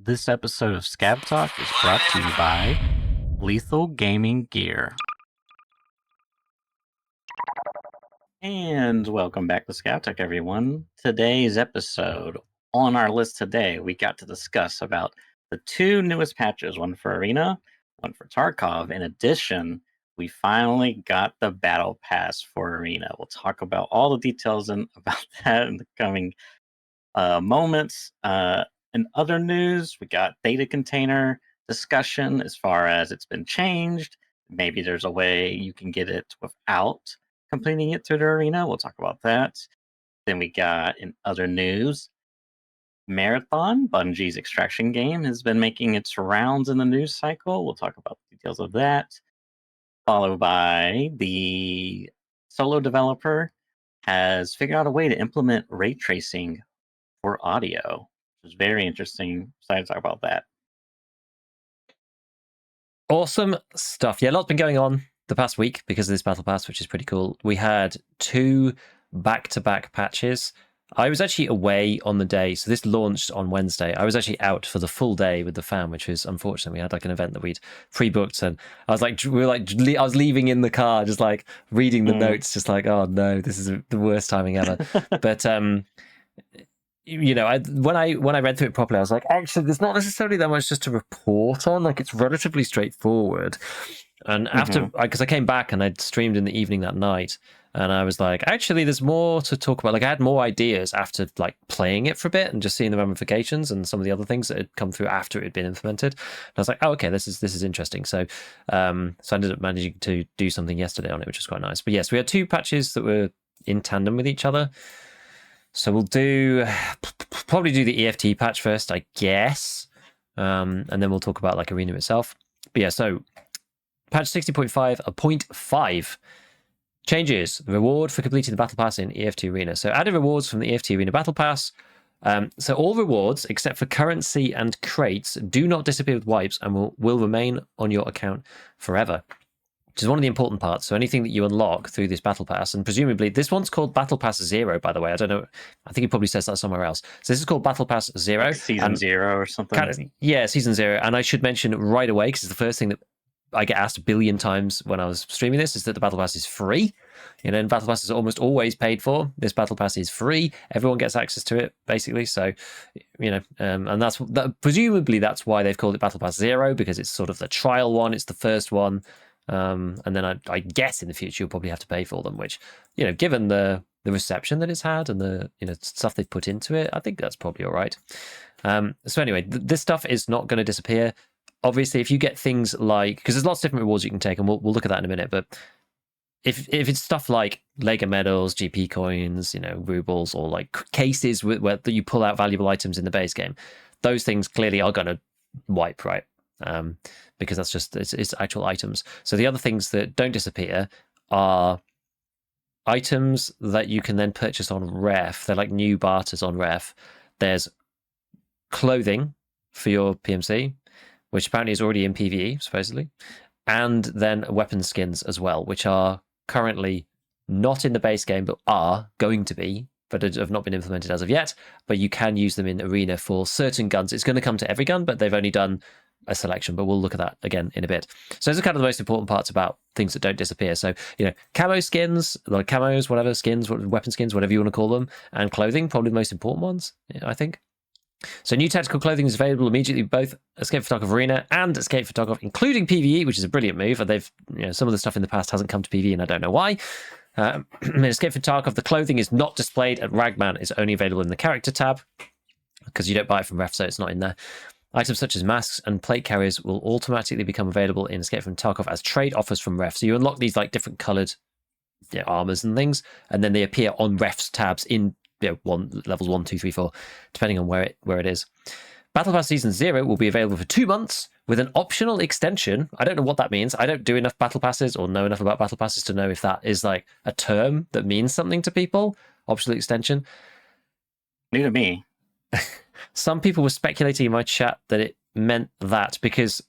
This episode of Scab Talk is brought to you by Lethal Gaming Gear. And welcome back to Scab Talk, everyone. Today's episode, on our list today, we got to discuss about the two newest patches, one for Arena, one for Tarkov. In addition, we finally got the Battle Pass for Arena. We'll talk about all the details about that in the coming moments. In other news, we got Theta container discussion as far as it's been changed. Maybe there's a way you can get it without completing it through the arena. We'll talk about that. Then we got, in other news, Marathon, Bungie's extraction game, has been making its rounds in the news cycle. We'll talk about the details of that. Followed by the solo developer has figured out a way to implement ray tracing for audio, which is very interesting. Excited to talk about that. Awesome stuff. Yeah, a lot's been going on the past week because of this Battle Pass, which is pretty cool. We had two back-to-back patches. I was actually away on the day, so this launched on Wednesday. I was actually out for the full day with the fam, which was unfortunate. We had like an event that we'd pre-booked, and I was like, I was leaving in the car, just like reading the notes, just like, oh no, this is the worst timing ever. But you know, when I read through it properly, I was like, actually, there's not necessarily that much just to report on. Like, it's relatively straightforward. And after, because I came back and I'd streamed in the evening that night, and I was like, actually, there's more to talk about. Like, I had more ideas after like playing it for a bit and just seeing the ramifications and some of the other things that had come through after it had been implemented. And I was like, oh, okay, this is interesting. So, so I ended up managing to do something yesterday on it, which was quite nice. But yes, we had two patches that were in tandem with each other. So we'll probably do the EFT patch first, I guess, and then we'll talk about like Arena itself. But yeah, so patch 60.5 changes the reward for completing the Battle Pass in EFT Arena. So added rewards from the EFT Arena Battle Pass. So all rewards except for currency and crates do not disappear with wipes and will remain on your account forever, which is one of the important parts. So anything that you unlock through this Battle Pass, and presumably this one's called Battle Pass 0, by the way. I don't know. I think it probably says that somewhere else. So this is called Battle Pass 0. Like Season 0 or something. Yeah, Season 0. And I should mention right away, because it's the first thing that I get asked a billion times when I was streaming this, is that the Battle Pass is free. You know, and Battle Pass is almost always paid for. This Battle Pass is free. Everyone gets access to it, basically. So, you know, and presumably that's why they've called it Battle Pass 0, because it's sort of the trial one. It's the first one. And then I guess in the future you'll probably have to pay for them, which, you know, given the reception that it's had and the, you know, stuff they've put into it, I think that's probably all right. So anyway, this stuff is not going to disappear. Obviously, if you get things like, because there's lots of different rewards you can take, and we'll look at that in a minute, but if it's stuff like Lego medals, GP coins, you know, rubles, or like cases where you pull out valuable items in the base game, those things clearly are going to wipe, right? Because that's just it's actual items. So the other things that don't disappear are items that you can then purchase on ref. They're like new barters on ref. There's clothing for your PMC, which apparently is already in PvE, supposedly, and then weapon skins as well, which are currently not in the base game, but are going to be, but have not been implemented as of yet. But you can use them in Arena for certain guns. It's going to come to every gun, but they've only done a selection, but we'll look at that again in a bit. So those are kind of the most important parts about things that don't disappear. So, you know, camo skins, like camos, whatever skins, weapon skins, whatever you want to call them, and clothing, probably the most important ones, I think. So new tactical clothing is available immediately, both Escape for Tarkov Arena and Escape for Tarkov, including PvE, which is a brilliant move. And they've, you know, some of the stuff in the past hasn't come to PvE, and I don't know why. In Escape for Tarkov, the clothing is not displayed at Ragman. It's only available in the character tab because you don't buy it from ref, so it's not in there. Items such as masks and plate carriers will automatically become available in Escape from Tarkov as trade offers from ref. So you unlock these like different coloured, you know, armors and things, and then they appear on ref's tabs in, you know, levels 1, 2, 3, 4, depending on where it is. Battle Pass Season 0 will be available for 2 months with an optional extension. I don't know what that means. I don't do enough Battle Passes or know enough about Battle Passes to know if that is like a term that means something to people. Optional extension. New to me. Some people were speculating in my chat that it meant that because,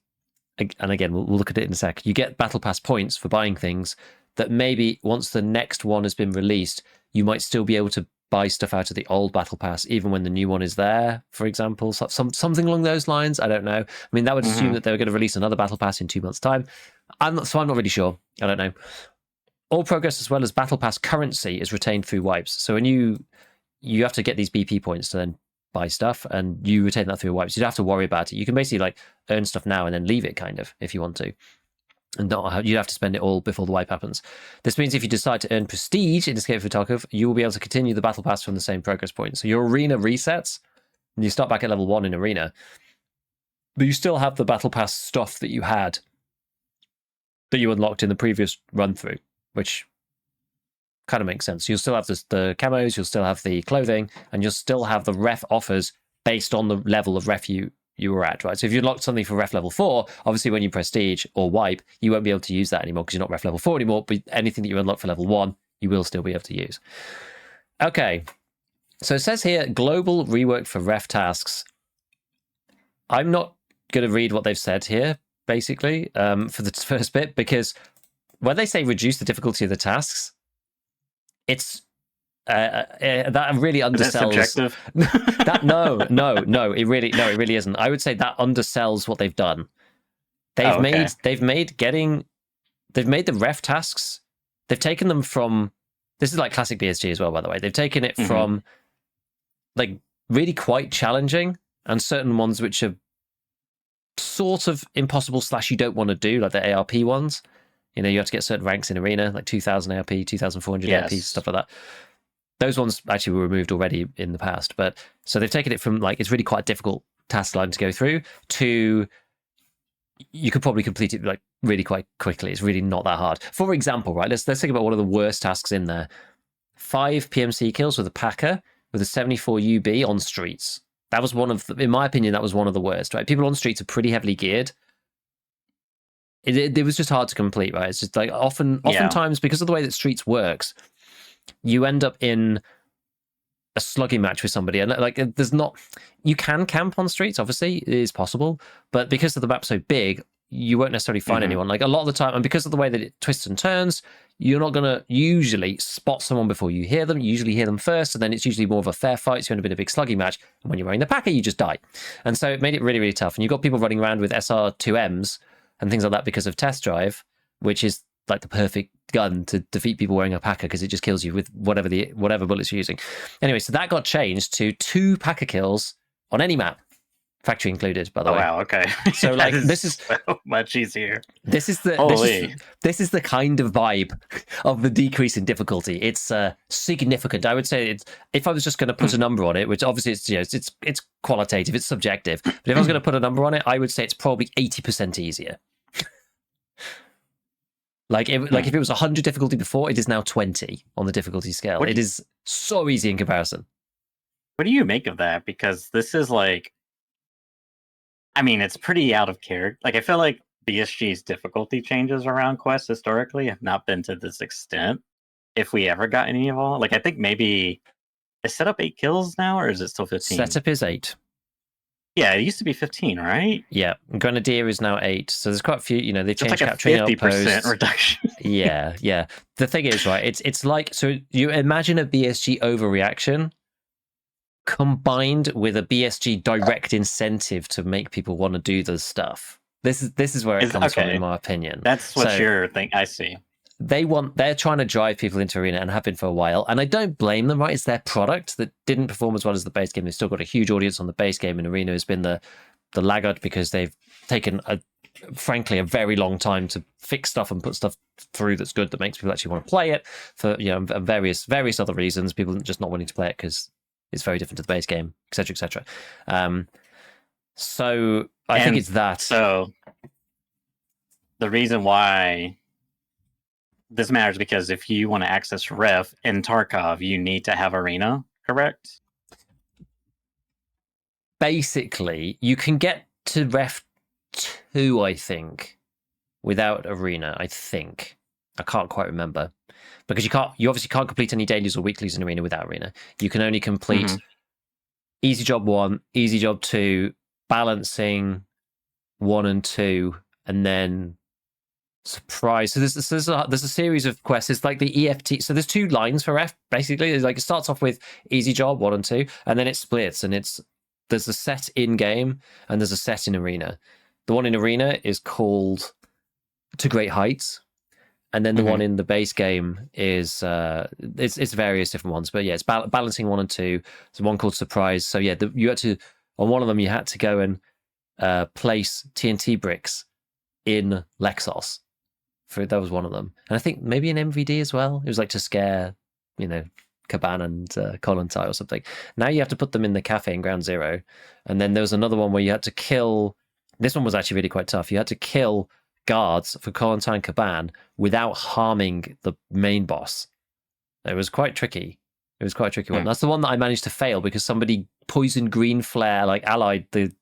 and again, we'll look at it in a sec, you get Battle Pass points for buying things that maybe once the next one has been released, you might still be able to buy stuff out of the old battle pass even when the new one is there, for example. Something along those lines. I don't know. I mean, that would assume that they were going to release another battle pass in 2 months' time. I'm not really sure. I don't know. All progress as well as battle pass currency is retained through wipes. So when you have to get these BP points to then buy stuff, and you retain that through wipes. You don't have to worry about it. You can basically like earn stuff now and then leave it, kind of, if you want to. And you have to spend it all before the wipe happens. This means if you decide to earn prestige in Escape from Tarkov, you will be able to continue the battle pass from the same progress point. So your arena resets, and you start back at level 1 in arena, but you still have the battle pass stuff that you had, that you unlocked in the previous run through, which kind of makes sense. You'll still have the camos, you'll still have the clothing, and you'll still have the ref offers based on the level of ref you were at, right? So if you unlocked something for ref level 4, obviously when you prestige or wipe, you won't be able to use that anymore because you're not ref level 4 anymore, but anything that you unlock for level 1, you will still be able to use. Okay, so it says here, global rework for ref tasks. I'm not going to read what they've said here, basically, for the first bit, because when they say reduce the difficulty of the tasks, it's that really undersells. Is that subjective? That no, it really isn't. I would say that undersells what they've done. They've made the ref tasks. They've taken them from. This is like classic BSG as well, by the way. They've taken it from like really quite challenging and certain ones which are sort of impossible / you don't want to do, like the ARP ones. You know, you have to get certain ranks in arena, like 2,000 ARP, 2,400 ARP, stuff like that. Those ones actually were removed already in the past. But so they've taken it from like, it's really quite a difficult task line to go through to you could probably complete it like really quite quickly. It's really not that hard. For example, right, let's think about one of the worst tasks in there. 5 PMC kills with a Packer with a 74 UB on streets. That was one of, in my opinion, that was one of the worst, right? People on streets are pretty heavily geared. It was just hard to complete, right? It's just like oftentimes because of the way that streets works, you end up in a slugging match with somebody, and like you can camp on streets, obviously it is possible, but because of the map's so big, you won't necessarily find anyone. Like a lot of the time, and because of the way that it twists and turns, you're not going to usually spot someone before you hear them. You usually hear them first, and then it's usually more of a fair fight, so you end up in a big slugging match, and when you're wearing the Packer, you just die. And so it made it really, really tough, and you've got people running around with SR2Ms and things like that because of Test Drive, which is like the perfect gun to defeat people wearing a Packer because it just kills you with whatever bullets you're using. Anyway, so that got changed to 2 Packer kills on any map, factory included, by the way. Wow, okay. So like this is so much easier. This is the kind of vibe of the decrease in difficulty. It's significant. I would say if I was just going to put a number on it, which obviously it's qualitative, it's subjective, but if I was going to put a number on it, I would say it's probably 80% easier. Like if it was 100 difficulty before, it is now 20 on the difficulty scale. It is so easy in comparison. What do you make of that? Because this is like, I mean, it's pretty out of character. Like, I feel like BSG's difficulty changes around quests historically have not been to this extent. If we ever got any of all, like, I think maybe is setup 8 kills now, or is it still 15? Setup is 8. Yeah, it used to be 15, right? Yeah, Grenadier is now 8. So there's quite a few. You know, they changed like capturing a 50% outposts. reduction. Yeah. The thing is, right? It's like, so you imagine a BSG overreaction combined with a BSG direct incentive to make people want to do the stuff. This is where it comes from, in my opinion. That's what you're thinking. I see. They're trying to drive people into arena and have been for a while, and I don't blame them, right? It's their product that didn't perform as well as the base game. They've still got a huge audience on the base game, and arena has been the laggard because they've taken frankly a very long time to fix stuff and put stuff through that's good, that makes people actually want to play it for various other reasons. People just not wanting to play it because it's very different to the base game, etc., etc. So I think it's that. So the reason why this matters because if you want to access ref in Tarkov, you need to have arena, correct? Basically, you can get to ref 2, I think, without arena. I think I can't quite remember because you obviously can't complete any dailies or weeklies in arena without arena. You can only complete easy job 1, easy job 2, balancing 1 and 2, and then Surprise. So there's a series of quests. It's like the EFT. So there's two lines for F, basically. It's like it starts off with easy job 1 and 2, and then it splits, and there's a set in game and there's a set in arena. The one in arena is called To Great Heights, and then the one in the base game is it's various different ones. But yeah, it's balancing 1 and 2. There's one called Surprise. So yeah, you had to, on one of them you had to go and place TNT bricks in Lexos. That was one of them, and I think maybe an MVD as well. It was like to scare, Caban and Kollontai or something. Now you have to put them in the cafe in Ground Zero, and then there was another one where you had to kill. This one was actually really quite tough. You had to kill guards for Kollontai and Caban without harming the main boss. It was quite tricky. It was quite a tricky one. That's the one that I managed to fail because somebody poisoned green flare, like allied the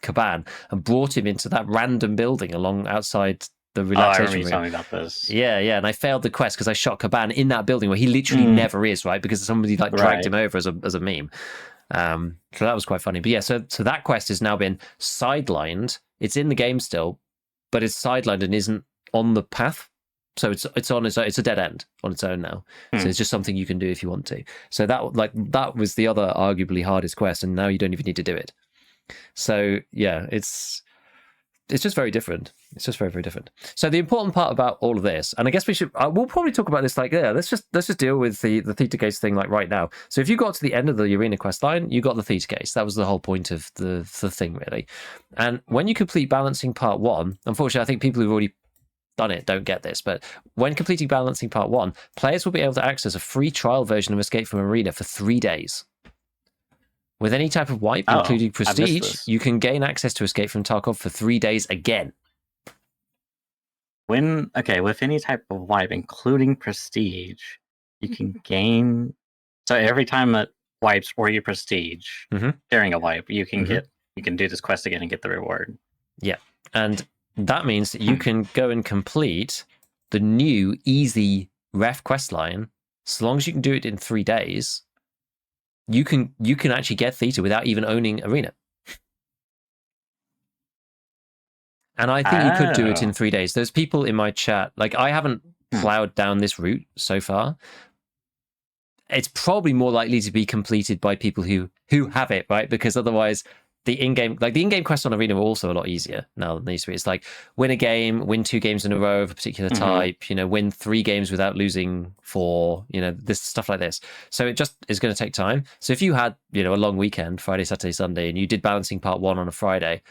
Caban, and brought him into that random building along outside the relaxation I remember you room. telling me about this. Yeah, and I failed the quest because I shot Caban in that building where he literally never is, right? Because somebody like dragged him over as a meme. So that was quite funny. But yeah, so that quest has now been sidelined. It's in the game still, but it's sidelined and isn't on the path. So it's a dead end on its own now. So it's just something you can do if you want to. So that was the other arguably hardest quest, and now you don't even need to do it. So yeah, it's just very different. It's just very, very different. So the important part about all of this, and I guess we'll probably talk about this let's just deal with the Theta case thing like right now. So if you got to the end of the arena quest line, you got the Theta case. That was the whole point of the thing, really. And when you complete balancing part 1, unfortunately, I think people who've already done it don't get this, but when completing balancing part 1, players will be able to access a free trial version of Escape from Arena for 3 days. With any type of wipe, including Prestige, you can gain access to Escape from Tarkov for 3 days again. With any type of wipe, including Prestige, you can gain. So every time it wipes or you Prestige during a wipe, you can do this quest again and get the reward. Yeah, and that means that you can go and complete the new easy ref quest line, so long as you can do it in 3 days. You can actually get Theta without even owning Arena. And I think you could do it in 3 days. There's people in my chat, like I haven't plowed down this route so far. It's probably more likely to be completed by people who have it, right? Because otherwise the in-game quests on Arena are also a lot easier now than they used to be. It's like win a game, win 2 games in a row of a particular type, win 3 games without losing 4, this stuff like this. So it just is going to take time. So if you had, a long weekend, Friday, Saturday, Sunday, and you did balancing part 1 on a Friday,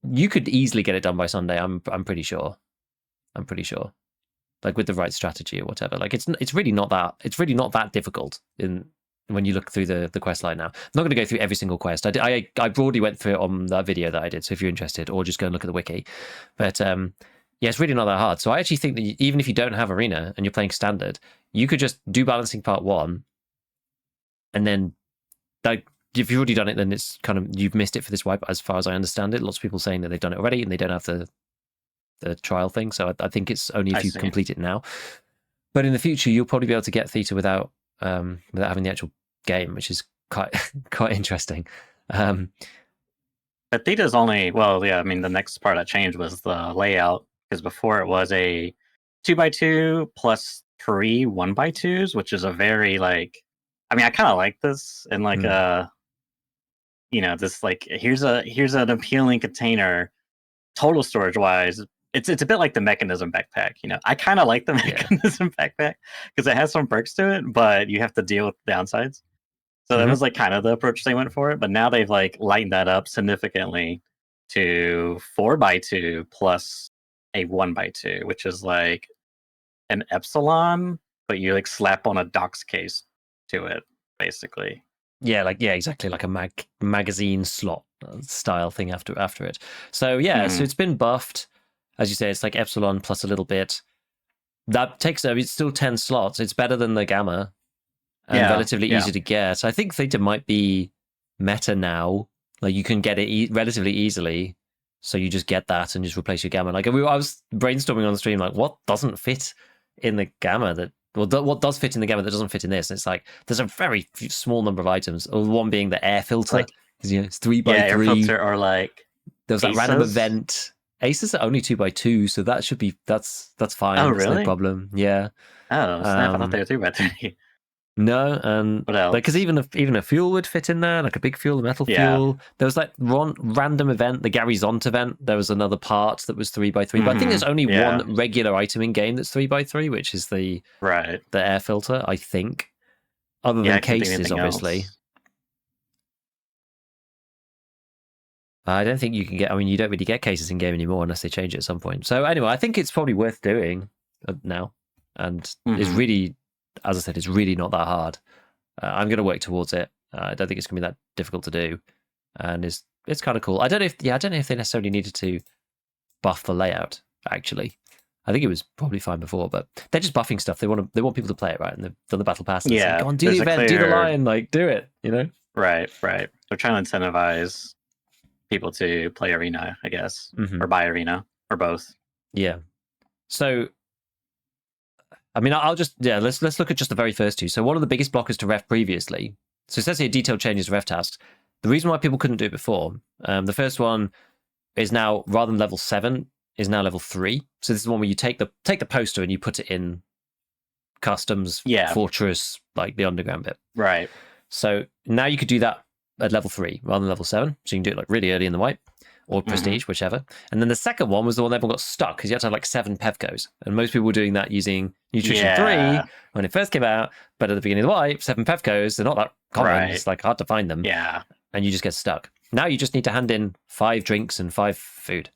you could easily get it done by Sunday. I'm pretty sure. Like with the right strategy or whatever. Like it's really not that difficult when you look through the quest line now. I'm not going to go through every single quest. I broadly went through it on that video that I did, so if you're interested, or just go and look at the wiki. But yeah, it's really not that hard. So I actually think that even if you don't have Arena and you're playing Standard, you could just do balancing part 1, and then like if you've already done it, then it's kind of, you've missed it for this wipe, as far as I understand it. Lots of people saying that they've done it already and they don't have the trial thing. So I think it's only if you complete it now. But in the future, you'll probably be able to get Theta without having the actual game, which is quite interesting. But Theta's only, the next part that changed was the layout, because before it was a 2x2 plus 3 1x2s, which is a very I kind of like this, and this here's an appealing container, total storage wise. It's a bit like the mechanism backpack. I kind of like the mechanism backpack because it has some perks to it, but you have to deal with the downsides. So that was kind of the approach they went for it. But now they've lightened that up significantly to 4x2 plus a 1x2, which is like an epsilon, but you slap on a docs case to it, basically. Yeah, exactly, like a magazine slot style thing after it. So yeah, so it's been buffed. As you say, it's like epsilon plus a little bit. That takes, it's still 10 slots. It's better than the gamma, and relatively easy to get. I think Theta might be meta now. Like you can get it relatively easily, so you just get that and just replace your gamma. I was brainstorming on the stream, what doesn't fit in the gamma what does fit in the gamma that doesn't fit in this? And it's there's a very small number of items. One being the air filter, it's 3x3. Yeah, air filter, or there was that random event. aces are only 2x2, so that should be that's fine. Oh, That's no really? problem. Yeah. Oh, snap! I thought they were 3x3. No, and What else? like because even a fuel would fit in there, like a big fuel, a metal fuel. There was like one random event, the Gary Zont event. There was another part that was 3x3, but I think there's only one regular item in game that's 3x3, which is the air filter. I think, other than cases, obviously. I don't think you can get. I mean, you don't really get cases in game anymore unless they change it at some point. So anyway, I think it's probably worth doing now, and it's really, as I said, it's really not that hard. I'm going to work towards it. I don't think it's going to be that difficult to do, and it's kind of cool. I don't know if they necessarily needed to buff the layout. Actually, I think it was probably fine before, but they're just buffing stuff. They want people to play it right, and they've done the battle pass. And go on, do the event, do the line, like do it. You know, right. They're trying to incentivize people to play arena, I guess, or buy arena, or both. Yeah. So, I mean, I'll just let's look at just the very first two. So, one of the biggest blockers to ref previously. So it says here detailed changes to ref tasks. The reason why people couldn't do it before, the first one is now rather than level 7 is now level 3. So this is one where you take the poster and you put it in customs fortress, like the underground bit. Right. So now you could do that at level 3 rather than level 7. So you can do it like really early in the wipe or prestige, whichever. And then the second one was the one everyone got stuck because you had to have like 7 Pevcos. And most people were doing that using Nutrition 3 when it first came out. But at the beginning of the wipe, 7 Pevcos, they're not that common. Right. It's like hard to find them. Yeah. And you just get stuck. Now you just need to hand in 5 drinks and 5 food.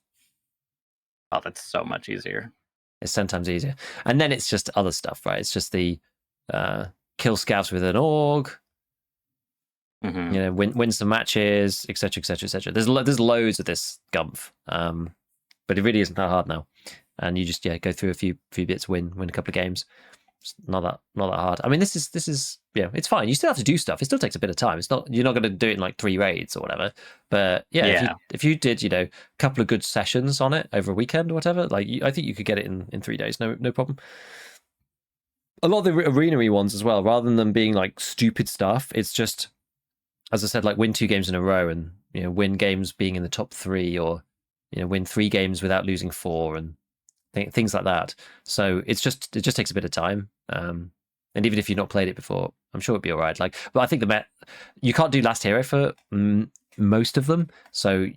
Oh, that's so much easier. It's 10 times easier. And then it's just other stuff, right? It's just the kill scavs with an org, you know, win some matches, etc., etc., etc. There's loads of this gumph, but it really isn't that hard now. And you just go through a few bits, win a couple of games. It's not that hard. I mean, this is it's fine. You still have to do stuff. It still takes a bit of time. It's not you're not going to do it in like 3 raids or whatever. But if you did a couple of good sessions on it over a weekend or whatever, like I think you could get it in 3 days. No problem. A lot of the arena-y ones as well, rather than them being like stupid stuff, it's just, as I said, like win 2 games in a row and win games being in the top 3, or win 3 games without losing 4 and things like that. So it just takes a bit of time. And even if you've not played it before, I'm sure it'd be all right. But I think you can't do last hero for most of them. So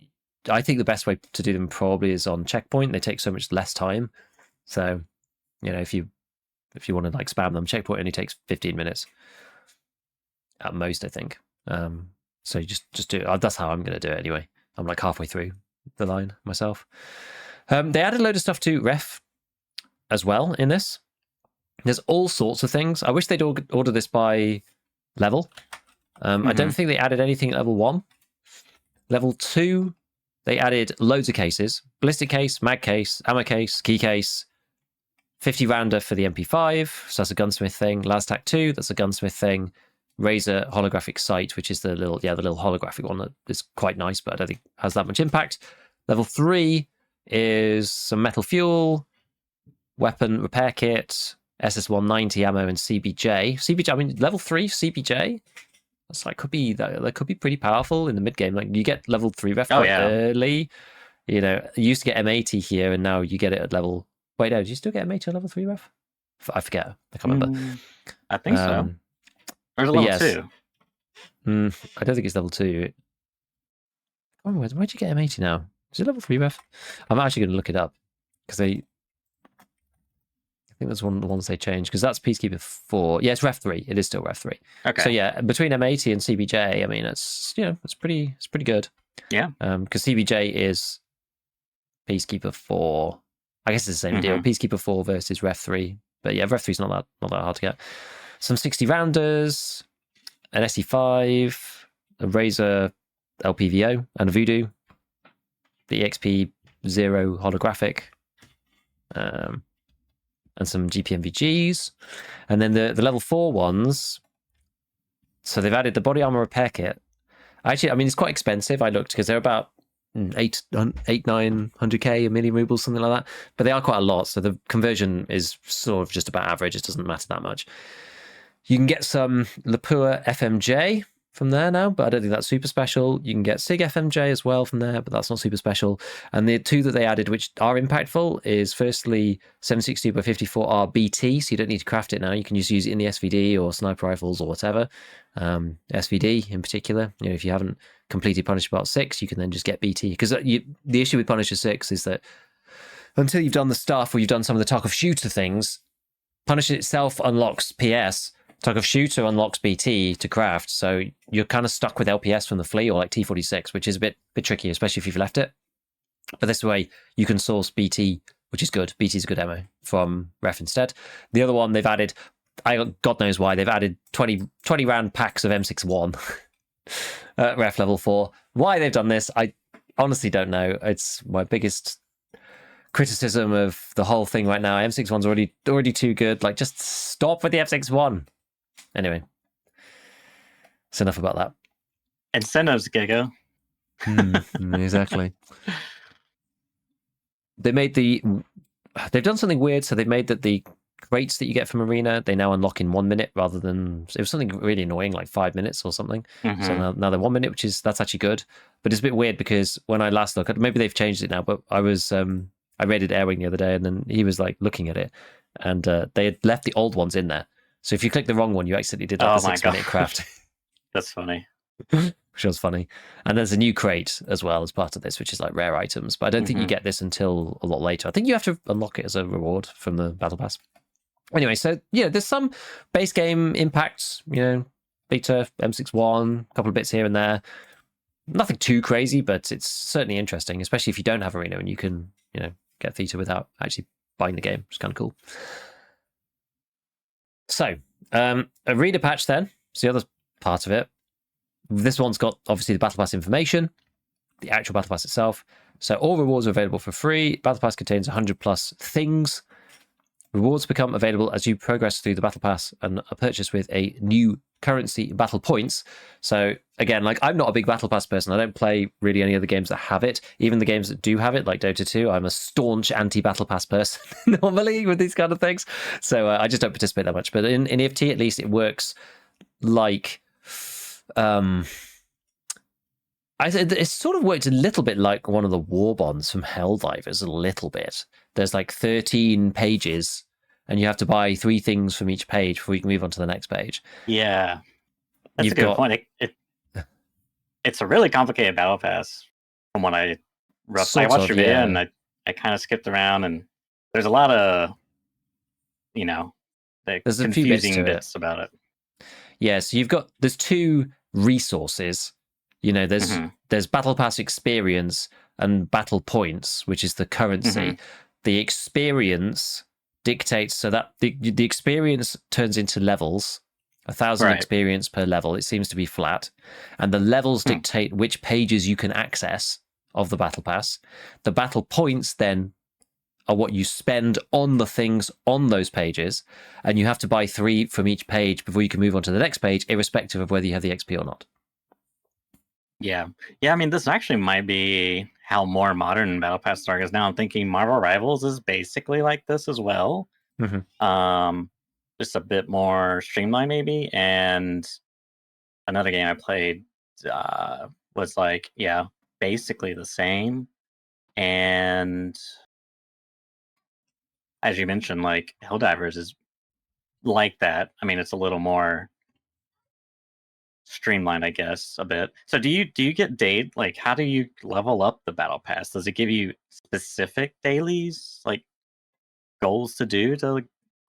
I think the best way to do them probably is on checkpoint. They take so much less time. So if you want to like spam them, checkpoint only takes 15 minutes at most, I think. So you just do it. That's how I'm going to do it anyway. I'm like halfway through the line myself. They added a load of stuff to ref as well in this. There's all sorts of things. I wish they'd order this by level. I don't think they added anything at level 1. Level 2, they added loads of cases. Ballistic case, mag case, ammo case, key case, 50 rounder for the MP5, so that's a gunsmith thing. Lastak 2, that's a gunsmith thing. Razor holographic sight, which is the little holographic one that is quite nice, but I don't think has that much impact. Level 3 is some metal fuel, weapon repair kit, SS190 ammo, and CBJ. I mean, level 3 CBJ. That's like that could be pretty powerful in the mid game. Like you get level 3 ref quite early. You used to get M80 here, and now you get it at level. Wait, no, do you still get M80 on level 3 ref? I forget. I can't remember. I think so. There's a level 2. I don't think it's level 2. Oh, where'd you get M80 now? Is it level 3 ref? I'm actually going to look it up because I think that's one of the ones they changed, because that's Peacekeeper 4. Yeah, it's ref 3. It is still ref 3. Okay. So yeah, between M80 and CBJ, I mean, it's pretty good. Yeah. Because CBJ is Peacekeeper 4. I guess it's the same deal. Peacekeeper 4 versus ref 3. But yeah, ref 3 is not that hard to get. Some 60 rounders, an SE5, a Razor LPVO, and a Voodoo. The EXP 0 holographic. And some GPMVGs. And then the level 4 ones. So they've added the body armor repair kit. Actually, I mean, it's quite expensive. I looked because they're about 900k, a million rubles, something like that. But they are quite a lot. So the conversion is sort of just about average. It doesn't matter that much. You can get some Lapua FMJ from there now, but I don't think that's super special. You can get SIG FMJ as well from there, but that's not super special. And the two that they added, which are impactful, is firstly 762 by 54R BT, so you don't need to craft it now. You can just use it in the SVD or sniper rifles or whatever. SVD in particular, if you haven't completed Punisher Part 6, you can then just get BT. Because the issue with Punisher 6 is that until you've done the stuff or you've done some of the Tarkov shooter things, Punisher itself unlocks PS. Tarkov Shooter unlocks BT to craft, so you're kind of stuck with LPS from the Flea or like T46, which is a bit tricky, especially if you've left it. But this way, you can source BT, which is good. BT is good ammo from Ref instead. The other one they've added, God knows why, they've added 20 round packs of M61 at Ref level 4. Why they've done this, I honestly don't know. It's my biggest criticism of the whole thing right now. M61's already too good. Like, just stop with the M61. Anyway, it's enough about that. Incentives, Giga. Exactly. They've done something weird. So they've made that the crates that you get from Arena, they now unlock in 1 minute rather than, it was something really annoying, like 5 minutes or something. Mm-hmm. So now they're 1 minute, that's actually good. But it's a bit weird because when I last looked, maybe they've changed it now, but I raided Airwing the other day and then he was like looking at it and they had left the old ones in there. So if you click the wrong one, you accidentally did like a 6 minute craft. That's funny. Which was funny. And there's a new crate as well as part of this, which is like rare items. But I don't think you get this until a lot later. I think you have to unlock it as a reward from the Battle Pass. Anyway, so there's some base game impacts, Theta, M61, a couple of bits here and there. Nothing too crazy, but it's certainly interesting, especially if you don't have Arena and you can, get Theta without actually buying the game. It's kind of cool. So, Arena patch then. It's the other part of it. This one's got, obviously, the Battle Pass information, the actual Battle Pass itself. So all rewards are available for free. Battle Pass contains 100 plus things. Rewards become available as you progress through the Battle Pass and are purchased with a new currency, battle points. So again, like, I'm not a big Battle Pass person. I don't play really any other games that have it. Even the games that do have it, like Dota 2, I'm a staunch anti-Battle Pass person normally with these kind of things. So I just don't participate that much. But in EFT, at least, it works like... it sort of worked a little bit like one of the war bonds from Helldivers, a little bit. There's like 13 pages and you have to buy 3 things from each page before you can move on to the next page. Yeah, that's a good point. It's a really complicated battle pass from what I watched your video and I kind of skipped around and there's a lot of there's confusing bits about it. Yeah, so there's 2 resources. There's Battle Pass experience and battle points, which is the currency. The experience dictates so that the experience turns into levels, 1,000 experience per level. It seems to be flat. And the levels dictate which pages you can access of the Battle Pass. The battle points then are what you spend on the things on those pages. And you have to buy 3 from each page before you can move on to the next page, irrespective of whether you have the XP or not. Yeah. I mean, this actually might be how more modern Battle Pass Tarkov is now. I'm thinking Marvel Rivals is basically like this as well. Just a bit more streamlined, maybe. And another game I played was like, basically the same. And as you mentioned, like Helldivers is like that. I mean, it's a little more streamlined, I guess, a bit. So do you get date? Like, how do you level up the Battle Pass? Does it give you specific dailies, like goals to do,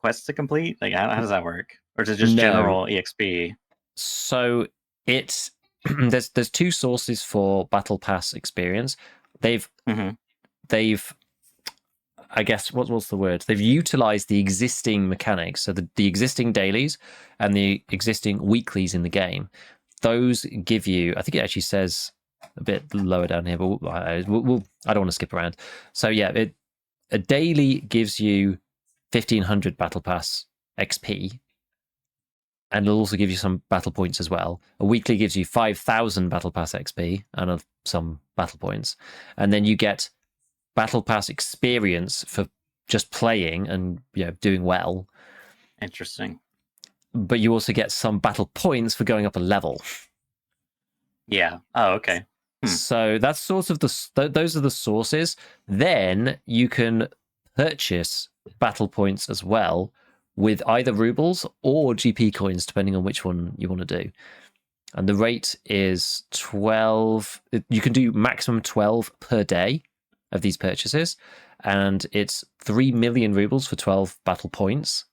quests to complete? Like, how does that work? Or is it just general EXP? So it's there's 2 sources for Battle Pass experience. They've I guess what's the word? They've utilized the existing mechanics, so the existing dailies and the existing weeklies in the game. Those give you, I think it actually says a bit lower down here, but I don't want to skip around. So a daily gives you 1,500 Battle Pass XP, and it'll also give you some battle points as well. A weekly gives you 5,000 Battle Pass XP and some battle points, and then you get Battle Pass experience for just playing and doing well. Interesting. But you also get some battle points for going up a level. Yeah. Oh, okay. So that's sort of those are the sources. Then you can purchase battle points as well with either rubles or GP coins, depending on which one you want to do. And the rate is 12. You can do maximum 12 per day of these purchases, and it's 3 million rubles for 12 battle points,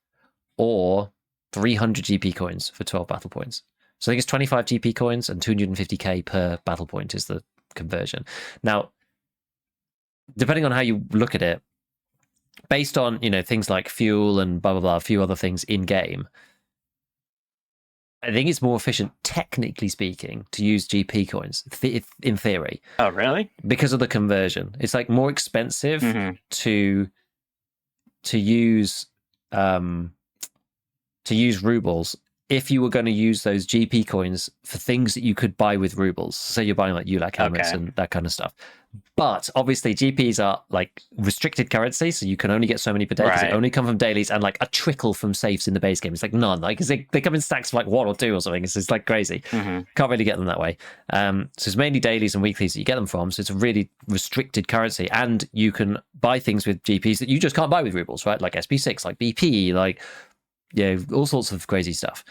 or 300 GP coins for 12 battle points. So I think it's 25 GP coins and 250k per battle point is the conversion. Now, depending on how you look at it, based on things like fuel and blah blah blah, a few other things in game, I think it's more efficient, technically speaking, to use GP coins in theory. Oh, really? Because of the conversion, it's like more expensive to use rubles if you were going to use those GP coins for things that you could buy with rubles. So you're buying like ULAC helmets and that kind of stuff. But obviously GPs are like restricted currency, so you can only get so many per day because they only come from dailies and like a trickle from safes in the base game. It's like none, like because they come in stacks of like 1 or 2 or something. It's like crazy. Can't really get them that way. So it's mainly dailies and weeklies that you get them from. So it's a really restricted currency, and you can buy things with GPs that you just can't buy with rubles, right? Like SP6, like BP, like all sorts of crazy stuff.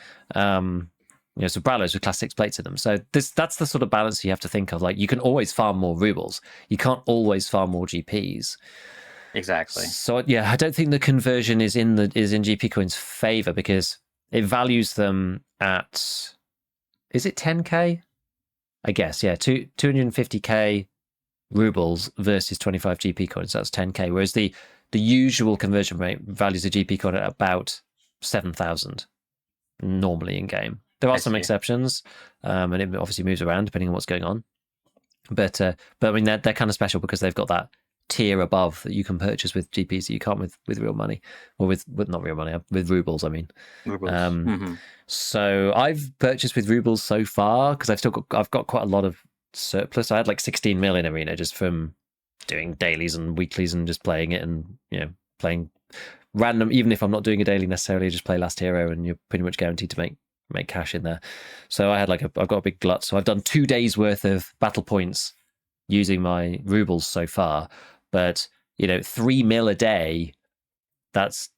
Sombreros with class 6 plates in them. So that's the sort of balance you have to think of. Like, you can always farm more rubles. You can't always farm more GPs. Exactly. So yeah, I don't think the conversion is in GP coins' favor, because it values them at, is it 10k? I guess, yeah, 250k rubles versus 25 GP coins. That's 10k. Whereas the usual conversion rate values a GP coin at about 7,000 normally in game. There are some exceptions, and it obviously moves around depending on what's going on. But I mean, they're kind of special because they've got that tier above that you can purchase with GPs that you can't with real money, or with not real money, with rubles. I mean, rubles. So I've purchased with rubles so far because I've got quite a lot of surplus. I had like 16 mil in Arena just from doing dailies and weeklies and just playing it, and playing random. Even if I'm not doing a daily necessarily, just play Last Hero, and you're pretty much guaranteed to make cash in there. So I had I've got a big glut. So I've done 2 days worth of battle points using my rubles so far. But 3 mil a day, that's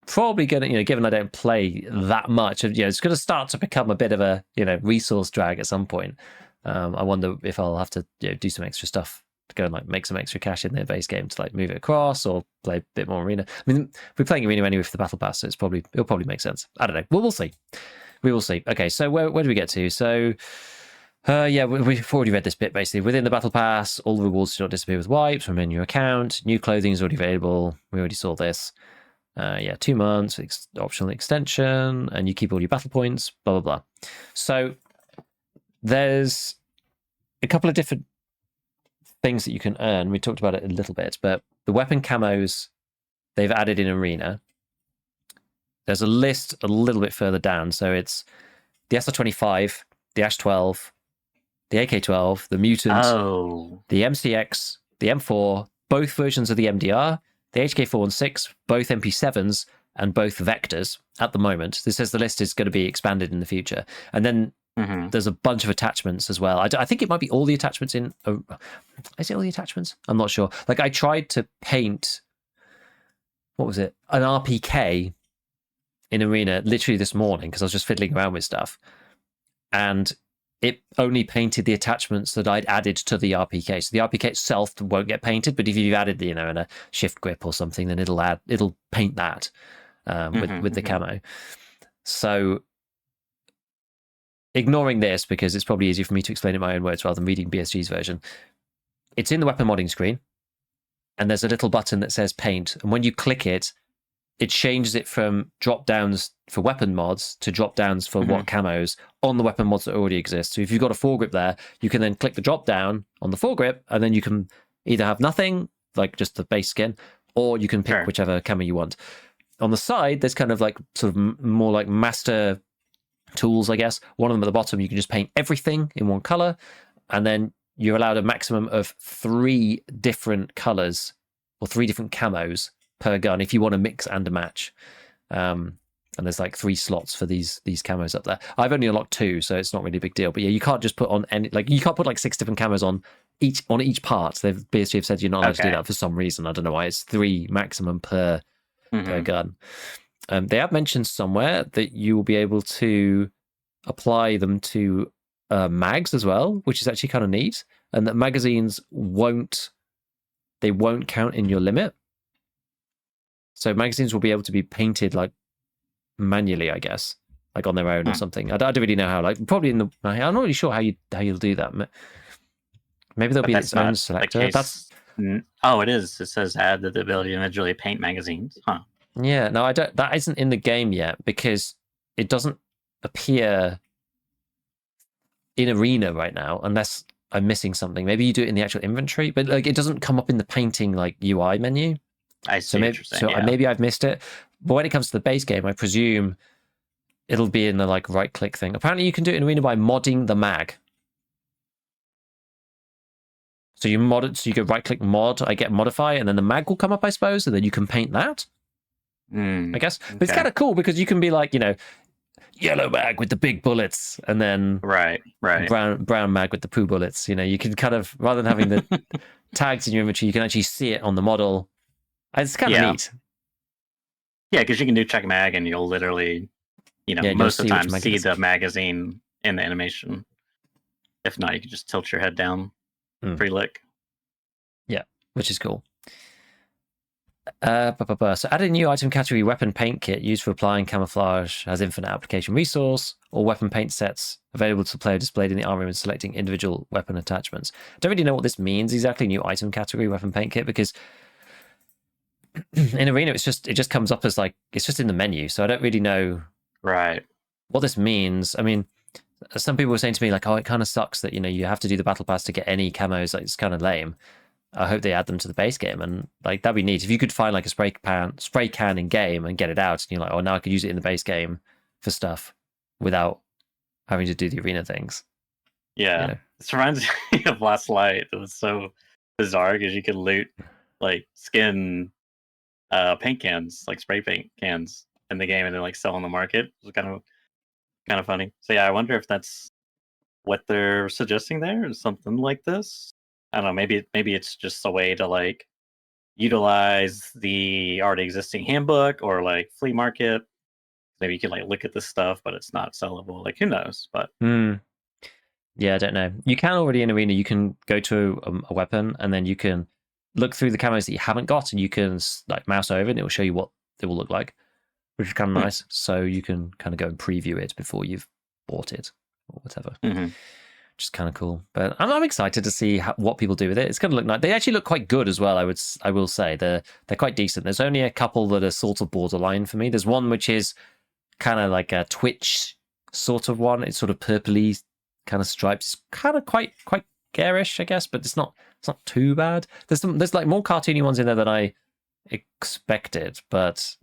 probably gonna, given I don't play that much, it's gonna start to become a bit of a resource drag at some point. I wonder if I'll have to do some extra stuff to go and like make some extra cash in their base game to like move it across, or play a bit more Arena. I mean, we're playing Arena anyway for the Battle Pass, so it'll probably make sense. I don't know. We'll see. We will see. Okay, so where do we get to? So, we've already read this bit, basically. Within the Battle Pass, all the rewards do not disappear with wipes. Remain in your account. New clothing is already available. We already saw this. 2 months, optional extension, and you keep all your battle points, blah, blah, blah. So, there's a couple of different things that you can earn. We talked about it a little bit, but the weapon camos they've added in Arena, there's a list a little bit further down. So it's the SR25, the Ash 12, the AK-12, the Mutant, the MCX, the M4, both versions of the MDR, the HK-416, both MP7s, and both Vectors at the moment. This says the list is going to be expanded in the future. And then there's a bunch of attachments as well. I think it might be all the attachments in... is it all the attachments? I'm not sure. Like, I tried to paint... What was it? An RPK in Arena literally this morning because I was just fiddling around with stuff, and it only painted the attachments that I'd added to the RPK. So the RPK itself won't get painted, but if you've added in a shift grip or something, then it'll paint that with the camo. So ignoring this, because it's probably easier for me to explain it in my own words rather than reading BSG's version, it's in the weapon modding screen, and there's a little button that says paint, and when you click it, it changes it from drop downs for weapon mods to drop downs for what camos on the weapon mods that already exist. So if you've got a foregrip there, you can then click the drop down on the foregrip, and then you can either have nothing, like just the base skin, or you can pick whichever camo you want. On the side, there's kind of like sort of more like master tools, I guess. One of them at the bottom, you can just paint everything in one color, and then you're allowed a maximum of 3 different colors or 3 different camos per gun if you want to mix and a match. And there's like 3 slots for these camos up there. I've only unlocked 2, so it's not really a big deal. But yeah, you can't just put on any, like, you can't put like 6 different camos on each part. BSG have said you're not allowed to do that for some reason. I don't know why. It's 3 maximum per gun. They have mentioned somewhere that you will be able to apply them to mags as well, which is actually kind of neat, and that magazines won't count in your limit. So magazines will be able to be painted like manually, I guess, like on their own or something. I don't really know how. Like probably I'm not really sure how you'll do that. Maybe there'll be its own selector. It is. It says add the ability to individually paint magazines. Huh. Yeah, no, I don't. That isn't in the game yet because it doesn't appear in Arena right now, unless I'm missing something. Maybe you do it in the actual inventory, but like it doesn't come up in the painting like UI menu. I see. Maybe I've missed it. But when it comes to the base game, I presume it'll be in the like right click thing. Apparently, you can do it in Arena by modding the mag. So you mod it. So you go right click mod. I get modify, and then the mag will come up, I suppose, and then you can paint that. I guess, but it's kind of cool because you can be like, yellow mag with the big bullets, and then right, brown mag with the poo bullets. You can kind of, rather than having the tags in your inventory, you can actually see it on the model. It's kind of neat. Yeah, because you can do check mag, and you'll literally, most of the time see the magazine in the animation. If not, you can just tilt your head down, pre-lick. Yeah, which is cool. So add a new item category, weapon paint kit, used for applying camouflage, has infinite application resource, or weapon paint sets available to player displayed in the armory when selecting individual weapon attachments. I don't really know what this means exactly, new item category, weapon paint kit, because in Arena it just comes up as like, it's just in the menu, so I don't really know what this means. I mean, some people were saying to me like, oh, it kind of sucks that, you have to do the battle pass to get any camos, like it's kind of lame. I hope they add them to the base game, and like that'd be neat if you could find like a spray can in game and get it out, and you're like, oh, now I could use it in the base game for stuff without having to do the Arena things. Yeah, This reminds me of Last Light. It was so bizarre because you could loot like skin paint cans, like spray paint cans in the game, and then like sell on the market. It was kind of funny. So yeah, I wonder if that's what they're suggesting there, is something like this. I don't know, maybe it's just a way to like utilize the already existing handbook or like flea market. Maybe you can like look at this stuff, but it's not sellable. Like who knows? But yeah, I don't know. You can already in Arena. You can go to a weapon, and then you can look through the camos that you haven't got, and you can like mouse over, and it will show you what it will look like, which is kind of nice. So you can kind of go and preview it before you've bought it or whatever. Which is kind of cool. But I'm excited to see what people do with it. It's going to look nice. They actually look quite good as well, I will say. They're quite decent. There's only a couple that are sort of borderline for me. There's one which is kind of like a Twitch sort of one. It's sort of purpley kind of stripes. It's kind of quite garish, I guess, but it's not too bad. There's like more cartoony ones in there than I expected, but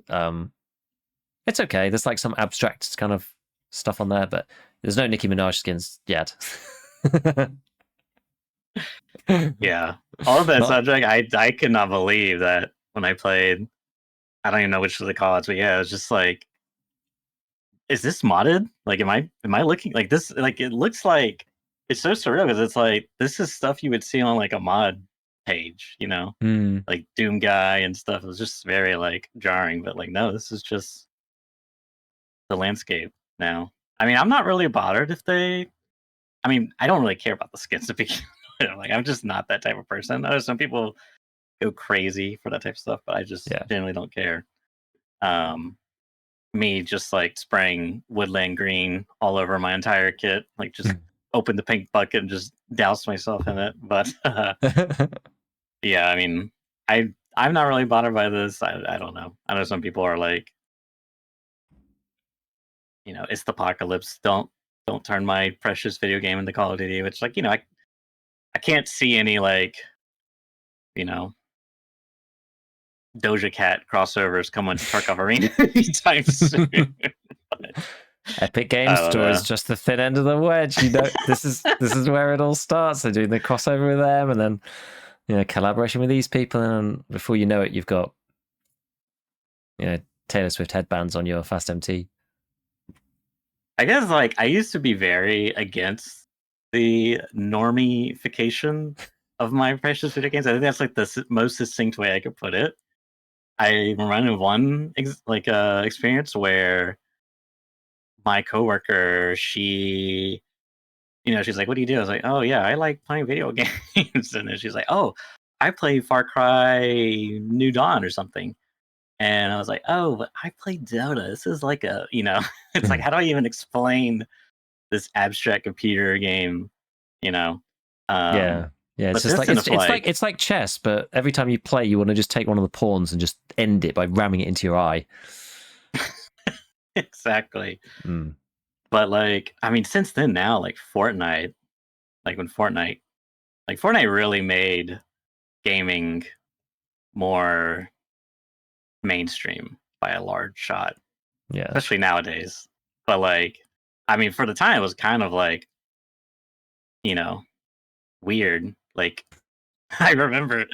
it's okay. There's like some abstract kind of stuff on there, but there's no Nicki Minaj skins yet. Yeah, all of that subject, I could not believe that when I played. I don't even know which of the call-outs, but yeah, it was just like, is this modded? Like, am I looking like this? Like, it looks like it's so surreal because it's like this is stuff you would see on like a mod page, like Doom Guy and stuff. It was just very like jarring, but like no, this is just the landscape now. I mean, I'm not really bothered if they. I mean, I don't really care about the skins to begin with. Like, I'm just not that type of person. I know some people go crazy for that type of stuff, but I just generally don't care. Me just like spraying woodland green all over my entire kit, like just open the pink bucket and just douse myself in it. But yeah, I mean, I'm not really bothered by this. I don't know. I know some people are like, it's the apocalypse. Don't turn my precious video game into Call of Duty. Which, like, I can't see any like, Doja Cat crossovers coming to Tarkov Arena anytime soon. Epic Games Store is just the thin end of the wedge. This is where it all starts. They're doing the crossover with them, and then collaboration with these people, and before you know it, you've got Taylor Swift headbands on your Fast MT. I guess like I used to be very against the normification of my precious video games. I think that's like the most succinct way I could put it. I remember one experience where my coworker, she's like, "What do you do?" I was like, "Oh yeah, I like playing video games." And then she's like, "Oh, I play Far Cry New Dawn or something." And I was like, "Oh, but I play Dota. This is like a, it's like, how do I even explain this abstract computer game, you know?" Yeah. Yeah, it's But just this like kind of it's like chess, but every time you play, you want to just take one of the pawns and just end it by ramming it into your eye. exactly. Mm. But like, I mean, since then now, like Fortnite, like when Fortnite really made gaming more mainstream by a large shot, Yeah. especially nowadays. But like, I mean, for the time, it was kind of like, you know, weird. Like, I remember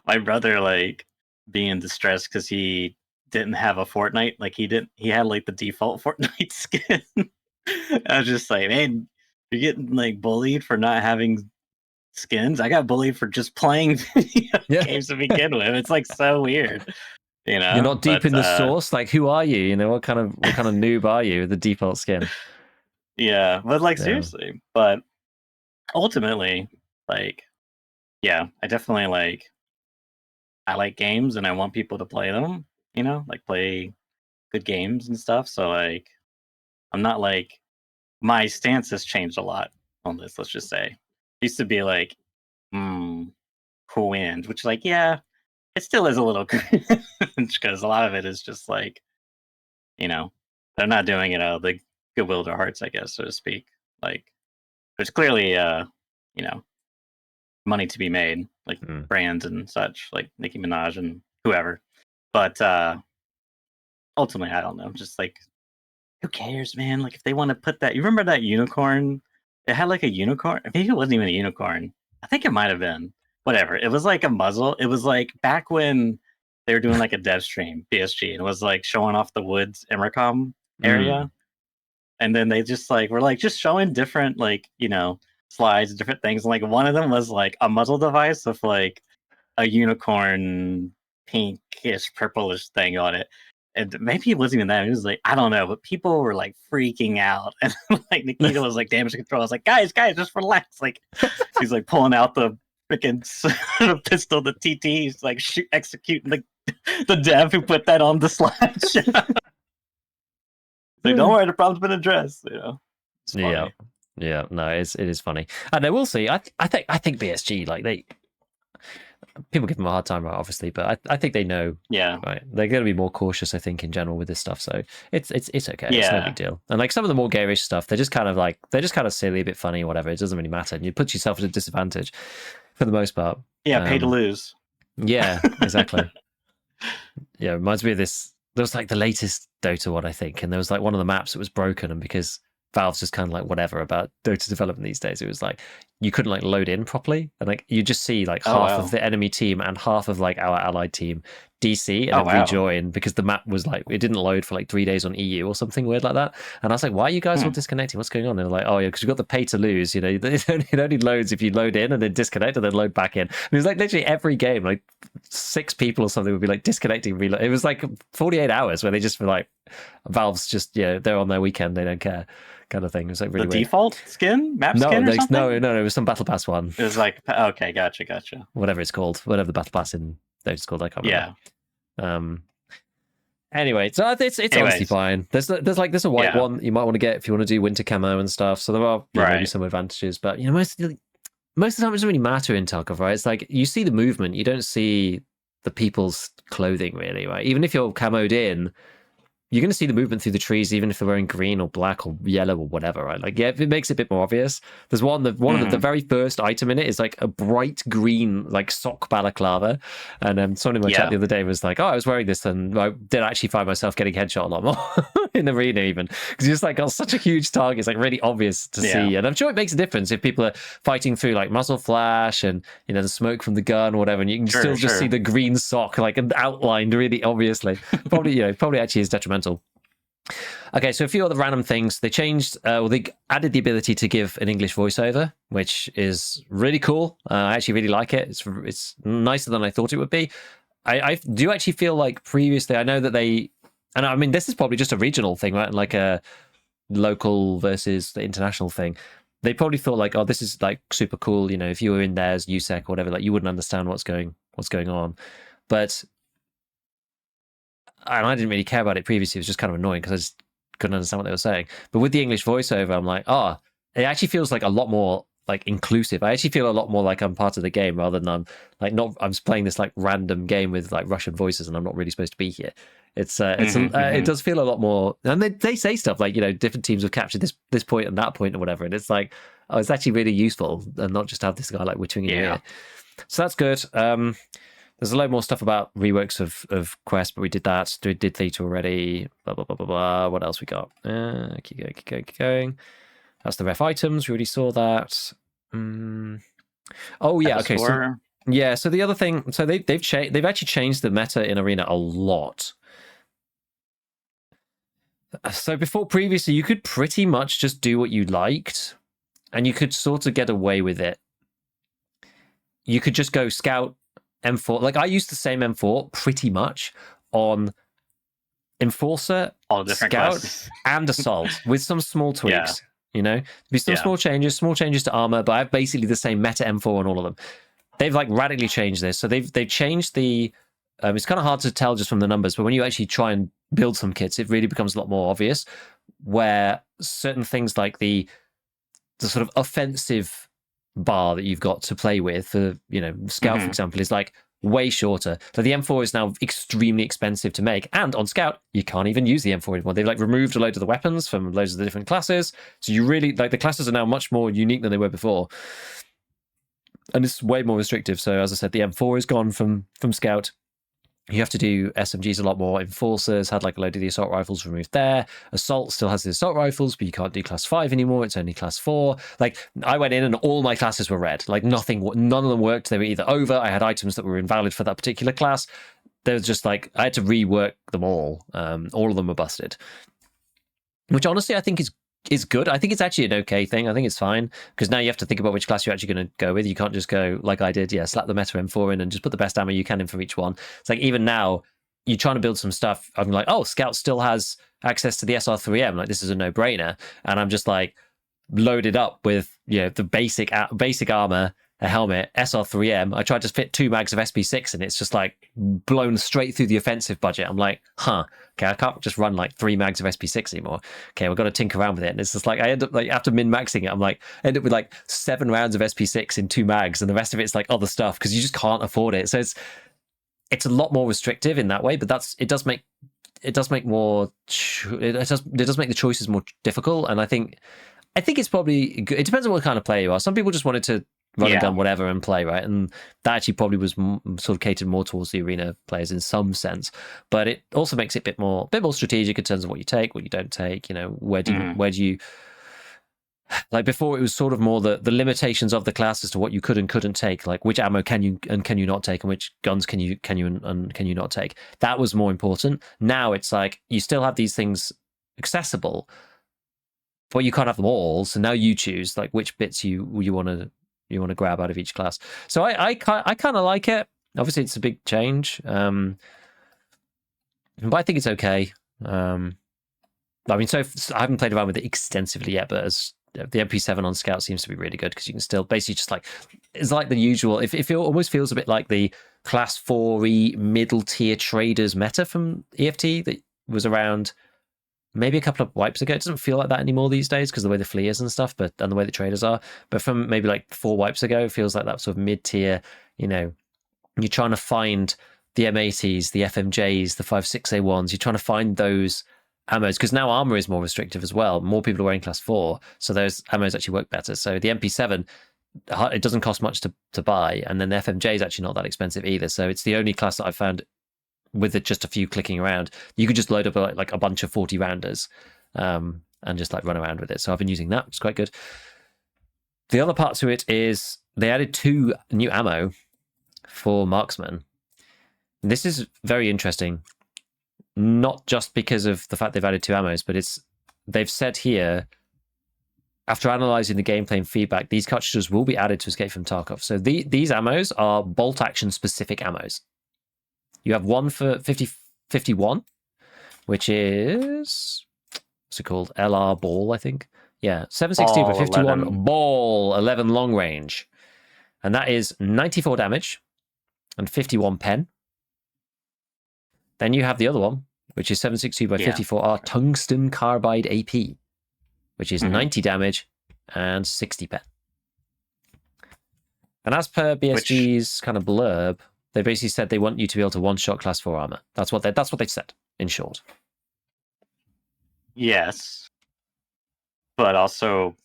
my brother like being distressed because he didn't have a Fortnite. Like, he had like the default Fortnite skin. I was just like, man, you're getting like bullied for not having skins. I got bullied for just playing video Yeah. games to begin with. It's like so weird, You're not deep But in the source. Like, who are you? You know, what kind of noob are you with the default skin? yeah, but like Yeah. seriously. But ultimately, like, yeah, I like games and I want people to play them, like play good games and stuff. So like I'm not like my stance has changed a lot on this, let's just say. Used to be like, hmm, who wins? Which like, yeah, it still is a little cringe because a lot of it is just like, you know, they're not doing it out of the goodwill of their hearts, I guess, so to speak. Like there's clearly you know, money to be made, like Mm. brands and such, like Nicki Minaj and whoever. But ultimately, I don't know. Just like, who cares, man? Like, if they want to put that, you remember that unicorn? It had like a unicorn. Maybe it wasn't even a unicorn. I think it might have been. Whatever. It was like a muzzle. It was like back when they were doing like a dev stream, BSG, and it was like showing off the woods Emercom area. And then they just like were like just showing different like slides, different things. And like one of them was like a muzzle device with like a unicorn pinkish purplish thing on it. And maybe it wasn't even that. It was like, I don't know, but people were like freaking out. And like Nikita was like damage control. I was like, guys, just relax. Like he's like pulling out the freaking pistol, the TT. He's like executing the dev who put that on the slideshow. Like, don't worry, the problem's been addressed. It's funny. Yeah. No, it is funny. And I will see. I think BSG, like, people give them a hard time, right? Obviously, but I think they know. Yeah. Right, they're going to be more cautious, I think, in general with this stuff. So it's okay. Yeah. It's no big deal. And like some of the more garish stuff, they're just kind of silly, a bit funny, whatever. It doesn't really matter. And you put yourself at a disadvantage for the most part. Yeah, pay to lose. Yeah, exactly. Yeah, it reminds me of this. There was like the latest Dota one, I think, and there was like one of the maps that was broken, and because Valve's just kind of like whatever about Dota development these days, it was like you couldn't like load in properly, and like you just see like half of the enemy team and half of like our allied team DC and then rejoin because the map was like it didn't load for like 3 days on EU or something weird like that. And I was like, why are you guys all disconnecting? What's going on? And they're like, oh yeah, because you've got the pay to lose. It only loads if you load in and then disconnect and then load back in. And it was like literally every game, like 6 people or something would be like disconnecting, reload. It was like 48 hours where they just were like, Valve's just they're on their weekend, they don't care. Kind of thing. It was like really the weird. Default skin map skin or something? No, it was some Battle Pass one. It was like okay, gotcha. Whatever it's called, whatever the Battle Pass in those called, I can't remember. Yeah. Anyway, so it's honestly fine. There's a white one you might want to get if you want to do winter camo and stuff. So there are maybe some advantages, but most of the time it doesn't really matter in Tarkov, right? It's like you see the movement, you don't see the people's clothing really, right? Even if you're camoed in, you're going to see the movement through the trees, even if they're wearing green or black or yellow or whatever, right? Like, yeah, it makes it a bit more obvious. There's one of the very first item in it is like a bright green, like sock balaclava. And someone in my chat the other day was like, oh, I was wearing this and I did actually find myself getting headshot a lot more in the arena even. Because you just like got such a huge target. It's like really obvious to see. And I'm sure it makes a difference if people are fighting through like muzzle flash and, the smoke from the gun or whatever. And you can still just see the green sock like outlined really obviously. Probably actually is detrimental. Okay, so a few other random things. They changed, they added the ability to give an English voiceover, which is really cool. I actually really like it. It's nicer than I thought it would be. I do actually feel like previously, I know that and I mean, this is probably just a regional thing, right? Like a local versus the international thing. They probably thought like, oh, this is like super cool. You know, if you were in there as USEC or whatever, like you wouldn't understand what's going on. But and I didn't really care about it previously. It was just kind of annoying because I just couldn't understand what they were saying. But with the English voiceover, I'm like, oh, it actually feels like a lot more like inclusive. I actually feel a lot more like I'm part of the game rather than I'm playing this like random game with like Russian voices and I'm not really supposed to be here. It does feel a lot more, and they say stuff like, you know, different teams have captured this point and that point or whatever, and it's like, oh, it's actually really useful and not just have this guy like whittling in your ear. So that's good. There's a load more stuff about reworks of Quest, but we did that. We did Theta already. Blah, blah, blah, blah, blah. What else we got? Keep going. That's the ref items. We already saw that. Oh, yeah. Okay. So the other thing, so they've actually changed the meta in Arena a lot. So previously, you could pretty much just do what you liked, and you could sort of get away with it. You could just go scout M4. Like I used the same M4 pretty much on Enforcer, Scout, classes. And Assault with some small tweaks. You know, be some small changes to armor, but I have basically the same meta M4 on all of them. They've like radically changed this. So they've changed the. It's kind of hard to tell just from the numbers, but when you actually try and build some kits, it really becomes a lot more obvious. Where certain things like the sort of offensive bar that you've got to play with for, you know, Scout, for example, is like way shorter. So the M4 is now extremely expensive to make, and on Scout you can't even use the M4 anymore. They've like removed a load of the weapons from loads of the different classes, so you really like the classes are now much more unique than they were before, and it's way more restrictive. So as I said, the M4 is gone from Scout. You have to do SMGs a lot more. Enforcers had like a load of the assault rifles removed there. Assault still has the assault rifles, but you can't do class 5 anymore. It's only class 4. Like I went in and all my classes were red. Like none of them worked. They were either over. I had items that were invalid for that particular class. There was just like, I had to rework them all. All of them were busted. Which honestly I think is good. I think it's actually an okay thing. I think it's fine because now you have to think about which class you're actually going to go with. You can't just go like I did, slap the meta M4 in and just put the best ammo you can in for each one. It's like even now you're trying to build some stuff. I'm like, oh, Scout still has access to the SR3M. Like this is a no-brainer, and I'm just like loaded up with, you know, the basic armor, a helmet, SR3M. I tried to fit 2 mags of SP6 and it's just like blown straight through the offensive budget. I'm like, okay, I can't just run like 3 mags of SP6 anymore. Okay, we've got to tinker around with it. And it's just like, I end up like after min-maxing it, I end up with like 7 rounds of SP6 in 2 mags and the rest of it's like other stuff because you just can't afford it. So it's a lot more restrictive in that way, but it does make the choices more difficult. And I think it's probably good. It depends on what kind of player you are. Some people just wanted to run and gun whatever and play, right? And that actually probably was sort of catered more towards the arena players in some sense. But it also makes it a bit more strategic in terms of what you take, what you don't take. You know, where do you like before? It was sort of more the limitations of the class as to what you could and couldn't take, like which ammo can you not take, and which guns can you not take. That was more important. Now it's like you still have these things accessible, but you can't have them all. So now you choose like which bits you want to grab out of each class. So I kind of like it. Obviously, it's a big change, but I think it's okay. I mean, so I haven't played around with it extensively yet, but as the MP7 on Scout seems to be really good because you can still basically just like, it's like the usual. It almost feels a bit like the class 4E middle tier traders meta from EFT that was around maybe a couple of wipes ago. It doesn't feel like that anymore these days because the way the flea is and stuff, and the way the traders are. But from maybe like 4 wipes ago, it feels like that sort of mid-tier, you know, you're trying to find the M80s, the FMJs, the 5.6A1s. You're trying to find those ammos because now armor is more restrictive as well. More people are wearing class 4, so those ammos actually work better. So the MP7, it doesn't cost much to buy, and then the FMJ is actually not that expensive either. So it's the only class that I've found with it just a few clicking around, you could just load up like a bunch of 40 rounders and just like run around with it. So I've been using that. It's quite good. The other part to it is they added 2 new ammo for marksman. This is very interesting. not just because of the fact they've added 2 ammos, but they've said here, after analyzing the gameplay and feedback, these cartridges will be added to Escape from Tarkov. So these ammos are bolt action specific ammos. You have one for 51, which is, what's it called? LR ball, I think. Yeah, 762 by 51 11. Ball, 11 long range. And that is 94 damage and 51 pen. Then you have the other one, which is 762 by 54R tungsten carbide AP, which is 90 damage and 60 pen. And as per BSG's kind of blurb, they basically said they want you to be able to one-shot class 4 armor. That's what they've said, in short. Yes. But also,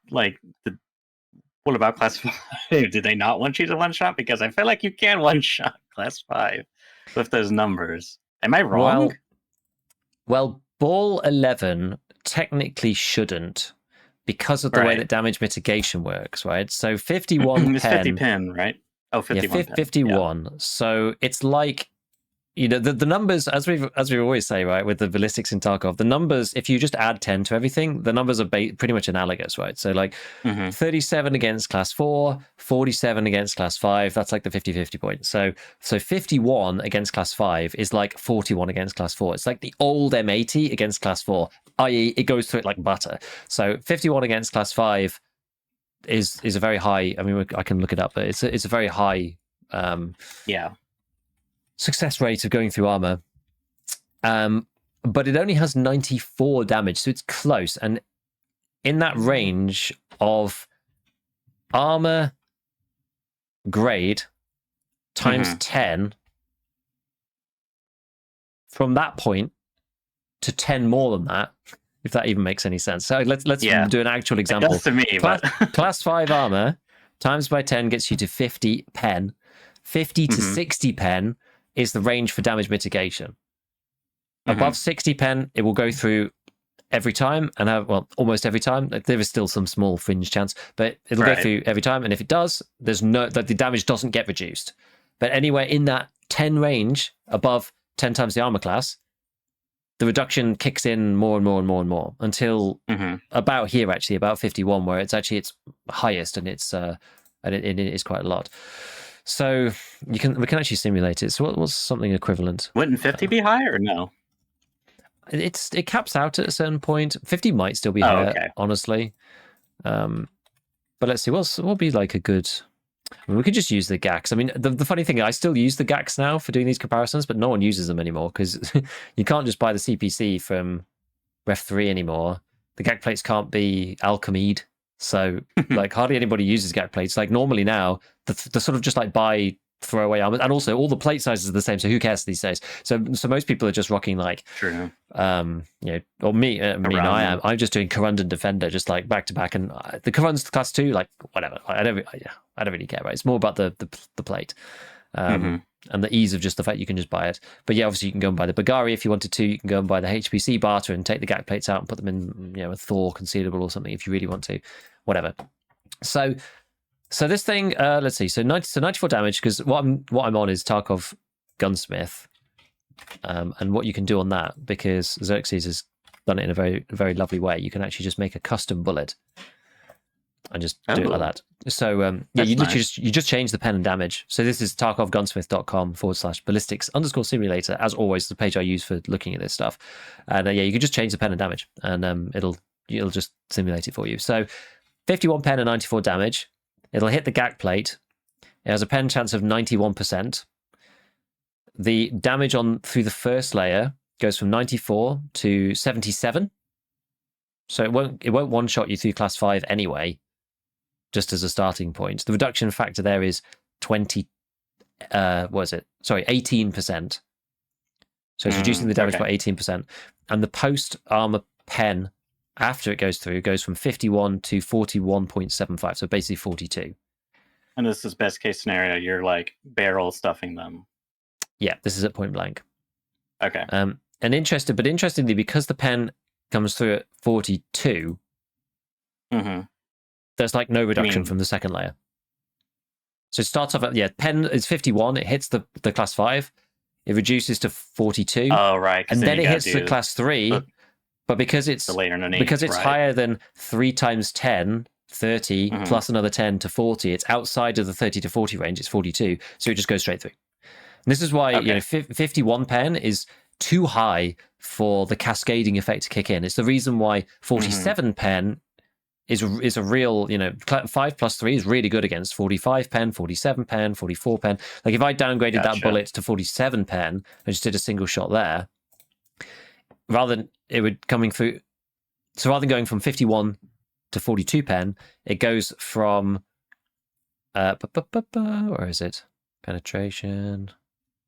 like, what about class 5? Did they not want you to one-shot? Because I feel like you can one-shot class 5 with those numbers. Am I wrong? Well, ball 11 technically shouldn't, because of the way that damage mitigation works, right? So 51 it's pen. 50 pen, right? Oh, 51 pen. 51. Yeah. So it's like, you know, the numbers, as we always say, right, with the ballistics in Tarkov, the numbers, if you just add 10 to everything, the numbers are pretty much analogous, right? So like 37 against class 4, 47 against class 5, that's like the 50-50 point. So 51 against class 5 is like 41 against class 4. It's like the old M80 against class 4, i.e. it goes through it like butter. So 51 against class 5 is a very high, I mean, I can look it up, but it's a very high success rate of going through armor, but it only has 94 damage, so it's close. And in that range of armor grade times 10, from that point to 10 more than that, if that even makes any sense. So let's do an actual example. It does to me, class 5 armor times by 10 gets you to 50 pen. 50 to 60 pen is the range for damage mitigation. Above 60 pen, it will go through every time and have, well, almost every time. There is still some small fringe chance, but it'll go through every time. And if it does, there's no, that the damage doesn't get reduced. But anywhere in that 10 range, above 10 times the armor class, the reduction kicks in more and more and more and more until about here, actually, about 51, where it's highest, and it is quite a lot. So we can actually simulate it. So what's something equivalent? Wouldn't 50 be higher or no? It caps out at a certain point. 50 might still be higher, honestly. But let's see. What'll be like a good? I mean, we could just use the GACs. I mean, the funny thing, I still use the GACs now for doing these comparisons, but no one uses them anymore because you can't just buy the CPC from Ref 3 anymore. The GAC plates can't be alchemied. So like hardly anybody uses GAC plates. Like normally now, the sort of just like buy throwaway armor, and also all the plate sizes are the same. So who cares these days? So most people are just rocking like, you know, or me. I'm just doing Corundum Defender, just like back to back, and the Corundum's class 2, like whatever. I don't really care. Right? It's more about the plate. And the ease of just the fact you can just buy it. But yeah, obviously you can go and buy the Bagari if you wanted to. You can go and buy the HPC barter and take the GAC plates out and put them in, you know, a Thor concealable or something if you really want to. Whatever. So this thing, let's see. So 94 damage, because what I'm on is Tarkov Gunsmith, and what you can do on that, because Xerxes has done it in a very, very lovely way. You can actually just make a custom bullet and just do it like that. So you literally just change the pen and damage. So this is tarkovgunsmith.com/ballistics_simulator. As always, the page I use for looking at this stuff. And you can just change the pen and damage, and it'll just simulate it for you. So 51 pen and 94 damage. It'll hit the GAC plate. It has a pen chance of 91%. The damage through the first layer goes from 94 to 77. So it won't one shot you through class 5 anyway. Just as a starting point, the reduction factor there is 18%. So it's reducing the damage by 18%. And the post armor pen after it goes through goes from 51 to 41.75. So basically 42. And this is best case scenario. You're like barrel stuffing them. Yeah, this is at point blank. Okay. And interestingly, because the pen comes through at 42. There's like no reduction from the second layer. So it starts off at, pen is 51, it hits the class 5. it reduces to 42. Oh, right. And then it hits the class 3, but because it's right. higher than 3 times 10, 30, plus another 10 to 40, it's outside of the 30 to 40 range, it's 42, so it just goes straight through. And this is why 51 pen is too high for the cascading effect to kick in. It's the reason why 47 pen is a real, 5 plus 3 is really good against 45 pen, 47 pen, 44 pen. Like if I downgraded that bullet to 47 pen and just did a single shot there, rather than it would coming through, so rather than going from 51 to 42 pen, it goes from where is it? Penetration,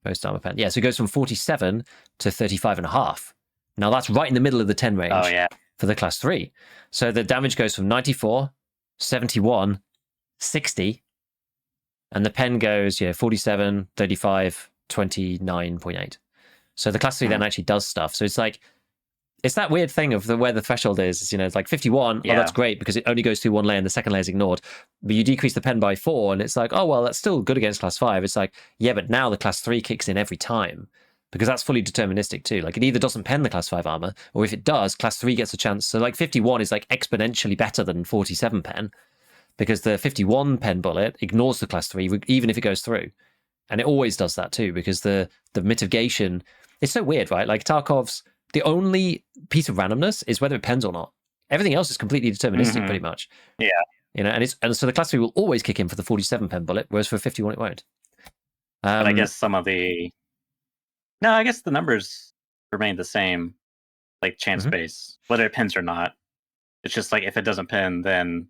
post armor pen. Yeah, so it goes from 47 to 35 and a half. Now that's right in the middle of the 10 range. Oh yeah. For the class 3. So the damage goes from 94, 71, 60, and the pen goes 47, 35, 29.8. So the class 3 then actually does stuff. So it's like, it's that weird thing of where the threshold is. It's like 51, oh, that's great because it only goes through one layer and the second layer is ignored. But you decrease the pen by 4 and it's like, oh, well, that's still good against class 5. It's like, yeah, but now the class 3 kicks in every time. Because that's fully deterministic too. Like it either doesn't pen the class 5 armor, or if it does, class 3 gets a chance. So like 51 is like exponentially better than 47 pen, because the 51 pen bullet ignores the class 3 even if it goes through. And it always does that too, because the mitigation, it's so weird, right? Like Tarkov's, the only piece of randomness is whether it pens or not. Everything else is completely deterministic pretty much. Yeah. And so the class 3 will always kick in for the 47 pen bullet, whereas for 51 it won't. But I guess some of the... No, I guess the numbers remain the same, like chance base, whether it pins or not. It's just like if it doesn't pin, then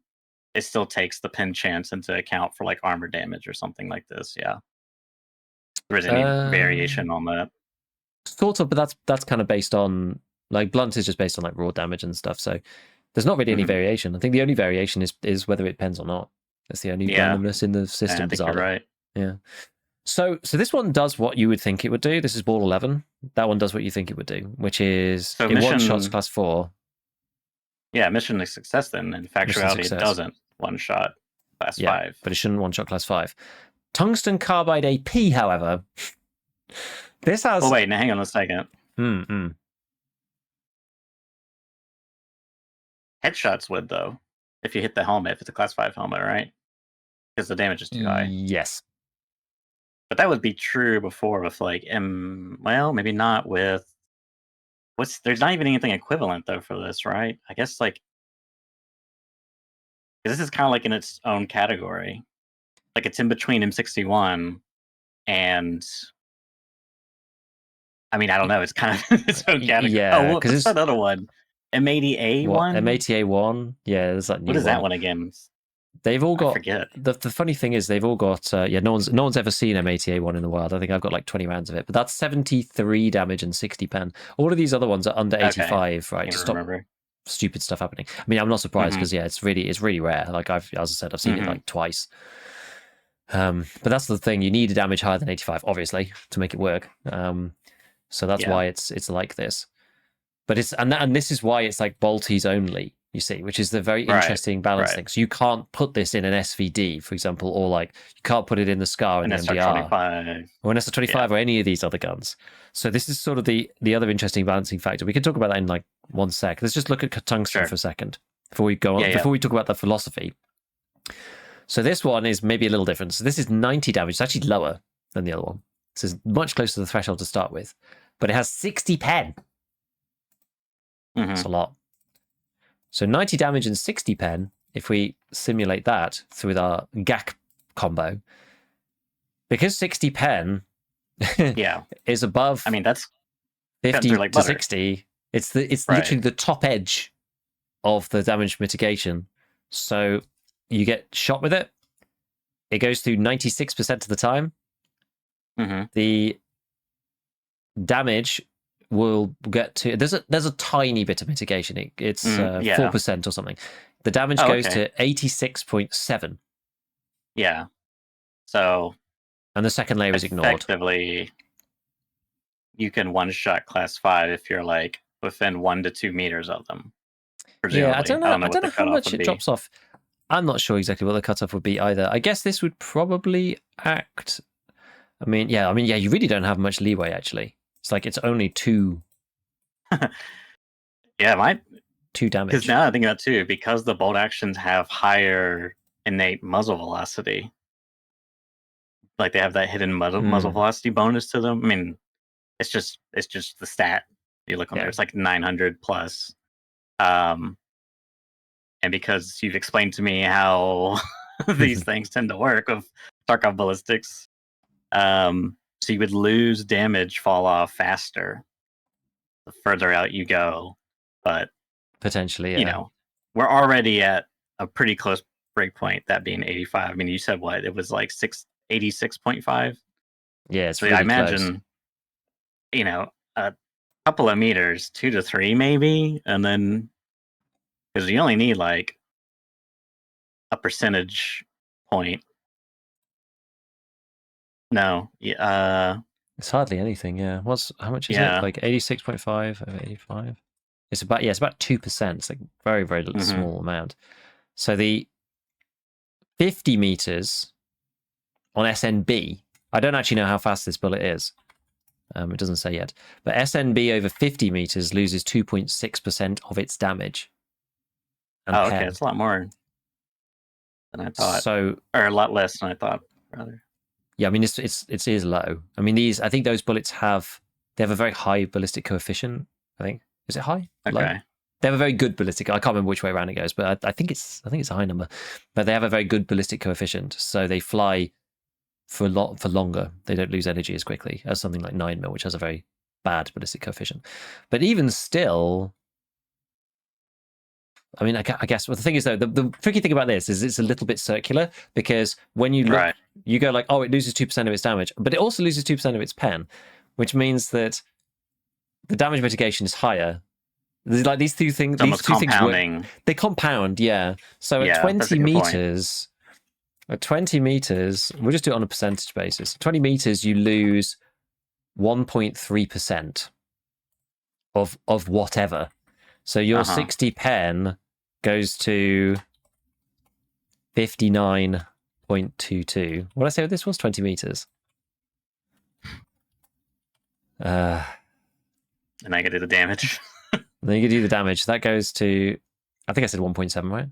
it still takes the pin chance into account for like armor damage or something like this. Yeah. If there is any variation on that. Sort of, but that's kind of based on, like, blunt is just based on like raw damage and stuff. So there's not really any variation. I think the only variation is whether it pins or not. That's the only randomness in the system. I think you're right. Yeah. So this one does what you would think it would do. This is ball 11. That one does what you think it would do, which is it one-shots class 4. Yeah, mission is success then. In factuality, it doesn't one-shot class 5. But it shouldn't one-shot class 5. Tungsten carbide AP, however, this has... Oh, wait, now hang on a second. Headshots would, though, if you hit the helmet, if it's a class 5 helmet, right? Because the damage is too high. Yes. But that would be true before with like well, maybe not with there's not even anything equivalent though for this, right? I guess like this is kind of like in its own category. Like it's in between M61 and I mean, I don't know, it's kind of its own category. Yeah, what's it's that other one? M80A1? M80A1. Yeah, there's that new What is one. that one again? They've all got. I forget. The funny thing is, they've all got. No one's ever seen M80A1 in the wild. I think I've got like 20 rounds of it, but that's 73 damage and 60 pen. All of these other ones are under 85, right? To stop stupid stuff happening. I mean, I'm not surprised because it's really rare. Like as I said, I've seen it like twice. But that's the thing. You need a damage higher than 85, obviously, to make it work. So that's why it's like this. But it's and this is why it's like bolties only. You see, which is the very interesting balance thing. So you can't put this in an SVD, for example, or like you can't put it in the SCAR and the MDR, or an SR25 or any of these other guns. So this is sort of the other interesting balancing factor. We can talk about that in like 1 sec. Let's just look at tungsten for a second before we go on. Before we talk about the philosophy. So this one is maybe a little different. So this is 90 damage. It's actually lower than the other one. This is much closer to the threshold to start with, but it has 60 pen. That's a lot. So 90 damage and 60 pen, if we simulate that through our GAC combo, because 60 pen is above, I mean, that's 50 like to 60, it's literally the top edge of the damage mitigation. So you get shot with it, it goes through 96% of the time. The damage will get to there's a tiny bit of mitigation. It's 4% or something. The damage goes to 86.7. Yeah. So and the second layer is ignored. Effectively, you can one-shot class 5 if you're like within 1 to 2 meters of them. Presumably. Yeah, I don't know how much it drops off. I'm not sure exactly what the cutoff would be either. I guess this would probably act I mean, yeah, you really don't have much leeway actually. It's like it's only two Yeah, because damage. now I think about it too, because the bolt actions have higher innate muzzle velocity. Like they have that hidden muzzle velocity bonus to them. I mean, it's just the stat you look on there. It's like 900 plus. And because you've explained to me how these things tend to work with Tarkov ballistics, so you would lose damage fall off faster the further out you go. But Potentially, yeah. you know, we're already at a pretty close breakpoint, that being 85. I mean, you said what? It was like 86.5? Yeah, it's So really I imagine, a couple of meters, 2 to 3 maybe, and then because you only need like a percentage point. No, it's hardly anything. Yeah, how much is yeah. it? Like 86.5 over 85. It's about 2%. It's like very very small amount. So the 50 meters on SNB. I don't actually know how fast this bullet is. It doesn't say yet. But SNB over 50 meters loses 2.6% of its damage. And Okay, it's a lot more than I thought, so, or a lot less than I thought, rather. yeah, I mean, it is low. I mean, I think those bullets have a very high ballistic coefficient. I think, is it high? Okay. Low? They have a very good ballistic. I can't remember which way around it goes, but I think it's a high number. But they have a very good ballistic coefficient, so they fly for longer. They don't lose energy as quickly as something like 9mm, which has a very bad ballistic coefficient. But even still, I mean, I guess. Well, the thing is, though, the tricky thing about this is it's a little bit circular, because when you look, you go like, oh, it loses 2% of its damage, but it also loses 2% of its pen, which means that the damage mitigation is higher. There's like these two things. These two things work. They compound, yeah. So at 20 meters, we'll just do it on a percentage basis. 20 meters, you lose 1.3% of whatever. So your 60 pen goes to 59.22. What did I say this was? 20 meters. And I can do the damage. Then you can do the damage. That goes to, I think I said 1.7, right?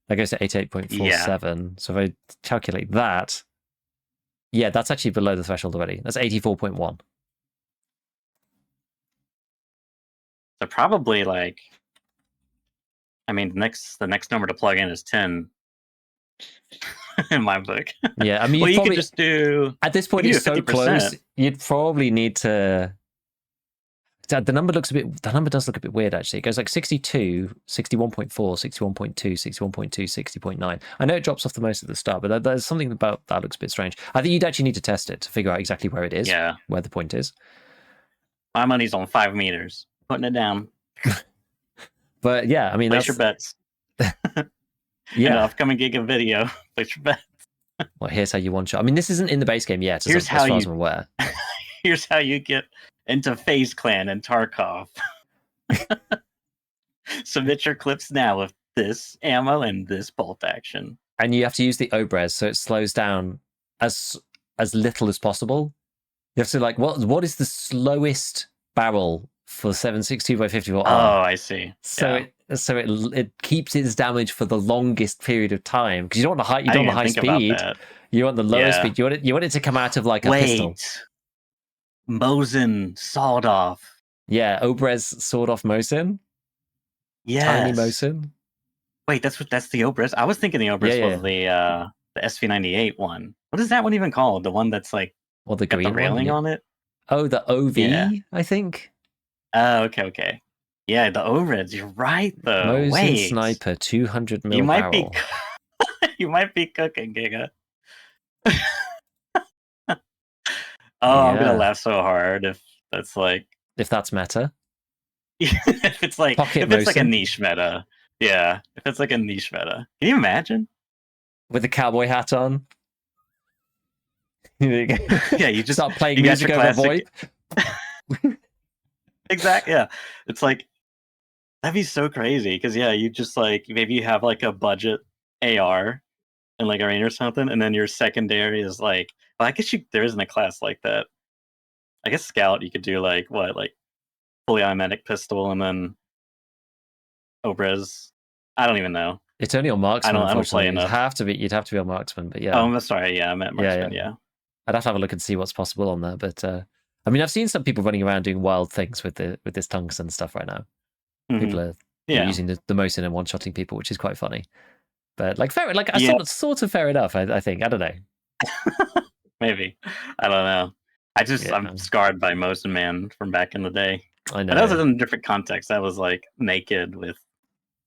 That goes to 88.47. Yeah. So if I calculate that, yeah, that's actually below the threshold already. That's 84.1. So probably like, I mean, the next number to plug in is 10 in my book. Yeah, I mean, well, you could just do, at this point, it's so close. You'd probably need to. The number does look a bit weird, actually. It goes like 62, 61.4, 61.2, 61.2, 60.9. I know it drops off the most at the start, but there's something about that looks a bit strange. I think you'd actually need to test it to figure out exactly where it is, where the point is. My money's on 5 meters. Putting it down. But yeah, I mean, place your bets. Yeah, upcoming Giga video. Place your bets. Well, here's how you one shot. I mean, this isn't in the base game yet, as far as I'm aware. Here's how you get into FaZe Clan and Tarkov. Submit your clips now with this ammo and this bolt action. And you have to use the Obrez, so it slows down as little as possible. You have to like, what is the slowest barrel for 7.62 by 54R? Oh, I see. So it keeps its damage for the longest period of time, because you don't want the high speed. You want the lowest speed. You want it to come out of like a pistol. Mosin sawed off. Yeah, Obrez sawed off Mosin. Yes. Tiny Mosin. Wait, that's the Obrez. I was thinking the Obrez was the SV98 one. What is that one even called? The one that's like the green got the railing on it? Oh, the OV, I think. Oh, okay. Yeah, the Obrez. You're right, though. Mosin sniper, 200mm barrel. You might be cooking, Giga. I'm gonna laugh so hard if that's like meta. if it's like a niche meta. Yeah, if it's like a niche meta. Can you imagine? With the cowboy hat on. Yeah, you just start playing music over VoIP. Exactly. Yeah, it's like that'd be so crazy because you just like maybe you have like a budget AR in like arena or something, and then your secondary is like But I guess there isn't a class like that. I guess Scout you could do like fully automatic pistol and then Obrez. I don't even know. It's only on marksman, I don't play unfortunately. enough. You'd have to be on marksman, but yeah. Oh, I'm sorry. Yeah, I meant marksman. Yeah. I'd have to have a look and see what's possible on there. But I mean, I've seen some people running around doing wild things with this tungsten stuff right now. Mm-hmm. People are using the Mosin and one-shotting people, which is quite funny. But sort of fair enough. I think. I don't know. Maybe. I don't know. I'm scarred by Mosin Man from back in the day. I know. But that was in a different context. That was like naked with,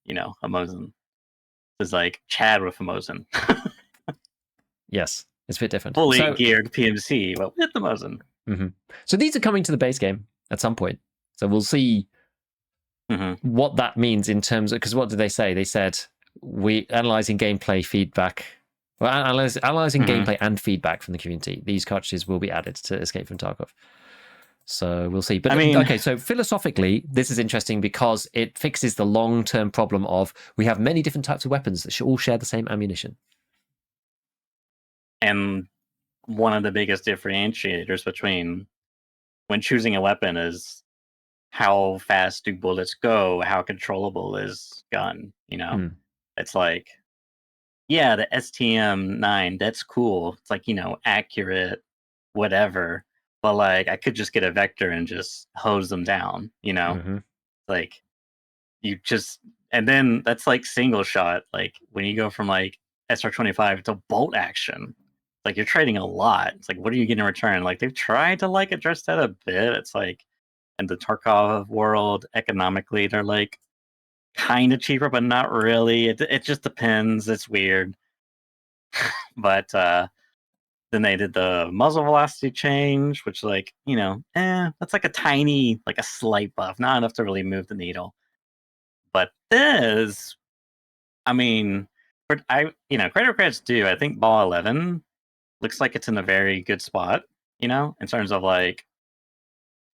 a Mosin. It was like Chad with a Mosin. Yes, it's a bit different. Fully geared PMC, but with the Mosin. Mm-hmm. So these are coming to the base game at some point. So we'll see what that means in terms of, because what did they say? They said we analyzing gameplay feedback. Well, analyzing gameplay and feedback from the community. These cartridges will be added to Escape from Tarkov. So we'll see. But okay, so philosophically, this is interesting because it fixes the long-term problem of we have many different types of weapons that should all share the same ammunition. And one of the biggest differentiators between when choosing a weapon is how fast do bullets go, how controllable is gun, It's like, yeah, the STM-9, that's cool. It's like, accurate, whatever. But like, I could just get a Vector and just hose them down, Like, and then that's like single shot. Like when you go from like SR-25 to bolt action, like you're trading a lot. It's like, what are you getting in return? Like they've tried to like address that a bit. It's like in the Tarkov world, economically, they're like kind of cheaper, but not really. It just depends. It's weird. But then they did the muzzle velocity change, which that's like a tiny, like a slight buff, not enough to really move the needle. But this, I mean, credit credits due. I think Ball 11 looks like it's in a very good spot, in terms of like,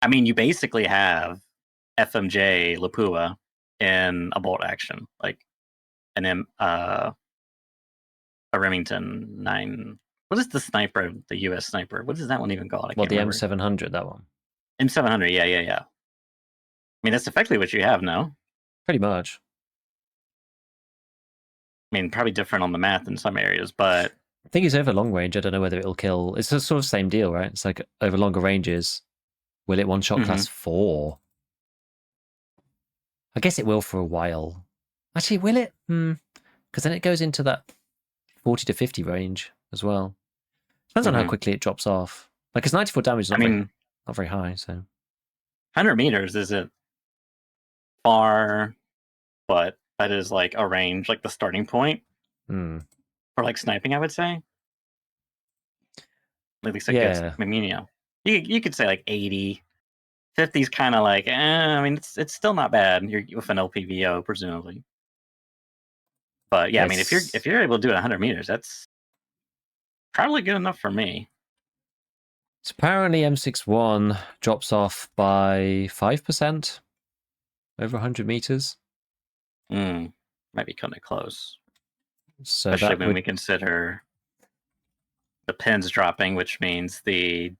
I mean, you basically have FMJ Lapua in a bolt action, like a Remington 9. What is the sniper, the US sniper? What is that one even called? The M700, that one. M700, yeah. I mean, that's effectively what you have now. Pretty much. I mean, probably different on the math in some areas, but I think it's over long range. I don't know whether it'll kill. It's the sort of same deal, right? It's like over longer ranges. Will it one-shot class 4? I guess it will for a while. Actually, will it? Because then it goes into that 40 to 50 range as well. Depends on how quickly it drops off. Like, because 94 damage is not very high, so. 100 meters isn't far, but that is like a range, like the starting point for like sniping, I would say. At least I guess. I mean, you could say like 80. 50 is kind of like, I mean, it's still not bad. You're with an LPVO, presumably. But yeah, I mean, if you're able to do it 100 meters, that's probably good enough for me. So apparently M61 drops off by 5% over 100 meters. Might be kind of close. So especially when we consider the pins dropping, which means the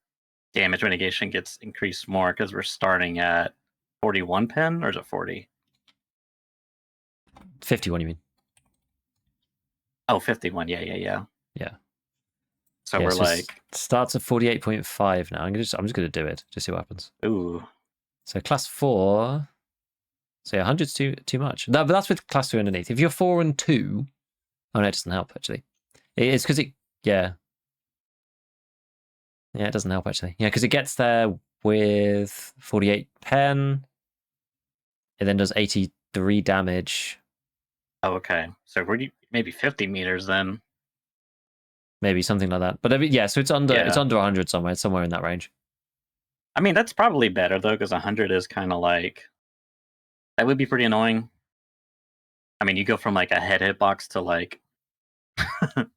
damage mitigation gets increased more because we're starting at 41 pin, or is it 40? 51, you mean? Oh, 51. Yeah. So we're like starts at 48.5 now. I'm just gonna do it. Just see what happens. Ooh. So class 4. So yeah, 100's too much. But that's with class 2 underneath. If you're 4 and 2, oh no, it doesn't help actually. It's because it it doesn't help actually. Yeah, because it gets there with 48 pen. It then does 83 damage. Oh, okay. So maybe 50 meters then. Maybe something like that. But so it's under 100 somewhere in that range. I mean, that's probably better though, because 100 is kind of like, that would be pretty annoying. I mean, you go from like a head hitbox to like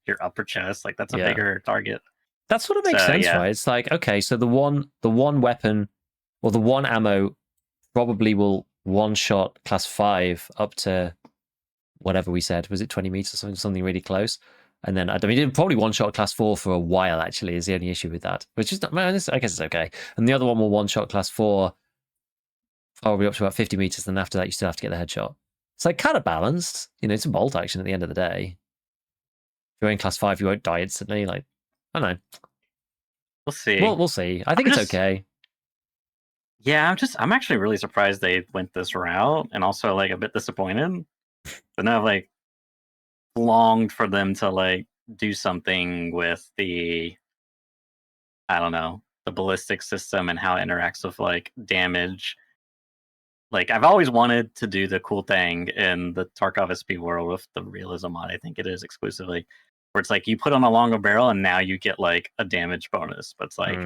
your upper chest, like that's a bigger target. That sort of makes sense, right? It's like, okay, so the one weapon or the one ammo probably will one shot class 5 up to whatever we said. Was it 20 meters or something really close? And then, I mean, it probably one-shot class 4 for a while, actually, is the only issue with that. Which is, I guess it's okay. And the other one will one-shot class 4 probably up to about 50 meters, and after that, you still have to get the headshot. It's like kind of balanced. It's a bolt action at the end of the day. If you're in class 5, you won't die instantly. Like, I don't know. We'll see. We'll see. I think it's okay. Yeah, I'm actually really surprised they went this route, and also like a bit disappointed. But now I've like longed for them to like do something with the, I don't know, the ballistic system and how it interacts with like damage. Like I've always wanted to do the cool thing in the Tarkov SP world with the realism mod. I think it is exclusively where it's like you put on a longer barrel and now you get like a damage bonus, but it's like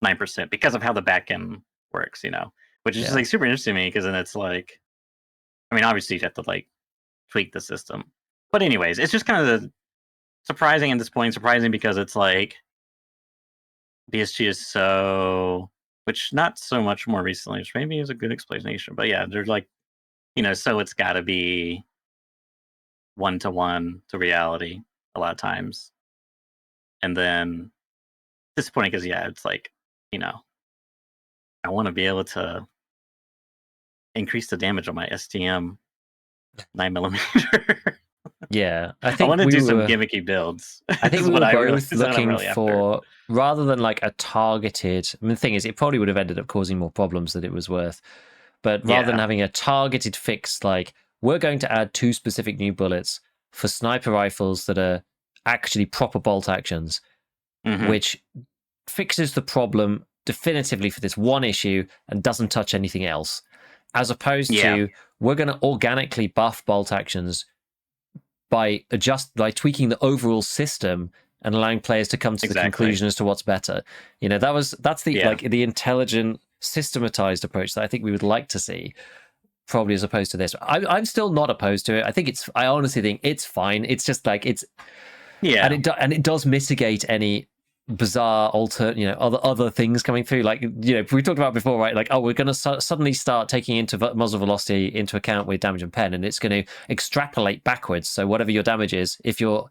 9% because of how the back end works, which is just like super interesting to me because then it's like, I mean, obviously you have to like tweak the system, but anyways, it's just kind of surprising and disappointing. Surprising because it's like BSG is so, which not so much more recently, which maybe is a good explanation, but yeah, they're like, so it's got to be one-to-one to reality a lot of times, and then disappointing because it's like, I want to be able to increase the damage on my STM 9mm. Yeah, I I think want to we do were, some gimmicky builds. I think is we what were I really- both is what I'm looking really for, after. rather than like a targeted. I mean, the thing is, it probably would have ended up causing more problems than it was worth. But rather than having a targeted fix, like we're going to add 2 specific new bullets for sniper rifles that are actually proper bolt actions, which fixes the problem definitively for this one issue and doesn't touch anything else, as opposed to we're going to organically buff bolt actions by tweaking the overall system and allowing players to come to the conclusion as to what's better. That's the like the intelligent, systematized approach that I think we would like to see, probably, as opposed to this. I'm still not opposed to it. I honestly think it's fine. It's just like and it does mitigate any bizarre other things coming through, like we talked about before, right? Like, oh, we're going to suddenly start taking into muzzle velocity into account with damage and pen, and it's going to extrapolate backwards. So whatever your damage is, if you're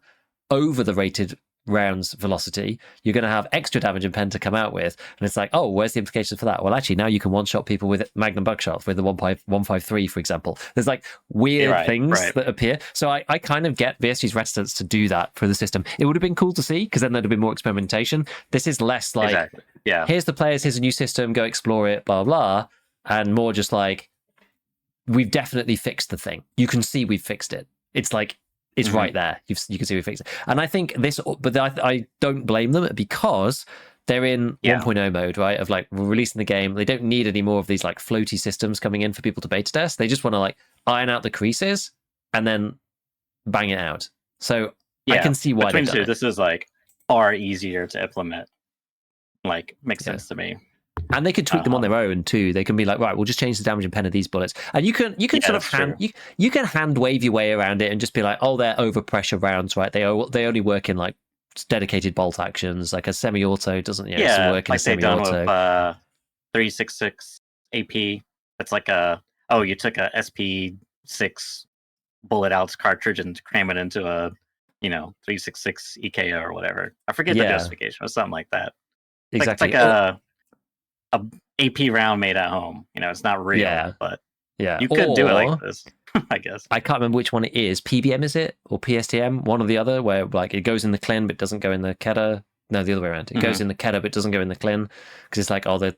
over the rated rounds velocity, you're going to have extra damage and pen to come out with. And it's like, oh, where's the implications for that? Well, actually, now you can one-shot people with Magnum buckshot with the 153, for example. There's like weird things that appear. So I kind of get BSG's reticence to do that for the system. It would have been cool to see, because then there'd have been more experimentation. This is less like, here's the players, here's a new system, go explore it, blah, blah, and more just like, we've definitely fixed the thing. You can see we've fixed it. It's like, it's right there. You can see we fixed it. And I think this, but I don't blame them, because they're in 1.0 mode, right? Of like, we're releasing the game. They don't need any more of these like floaty systems coming in for people to beta test. They just want to like iron out the creases and then bang it out. So I can see why they've done it. This is like far easier to implement. Like, makes sense to me. And they could tweak them on their own too. They can be like, right, we'll just change the damage and pen of these bullets, and you can sort of you can hand wave your way around it and just be like, oh, they're overpressure rounds, right? They only work in like dedicated bolt actions, like a semi-auto doesn't work in a semi-auto. 366 AP. It's like you took a SP6 bullet outs cartridge and cram it into a 366 EKO or whatever. I forget the justification, or something like that. Exactly. It's like a AP round made at home. It's not real, but you could do it like this, I guess. I can't remember which one it is. PBM, is it? Or PSTM? One or the other, where like it goes in the clin but doesn't go in the Keta. No, the other way around. It goes in the Keta but doesn't go in the clin, because it's like, oh, the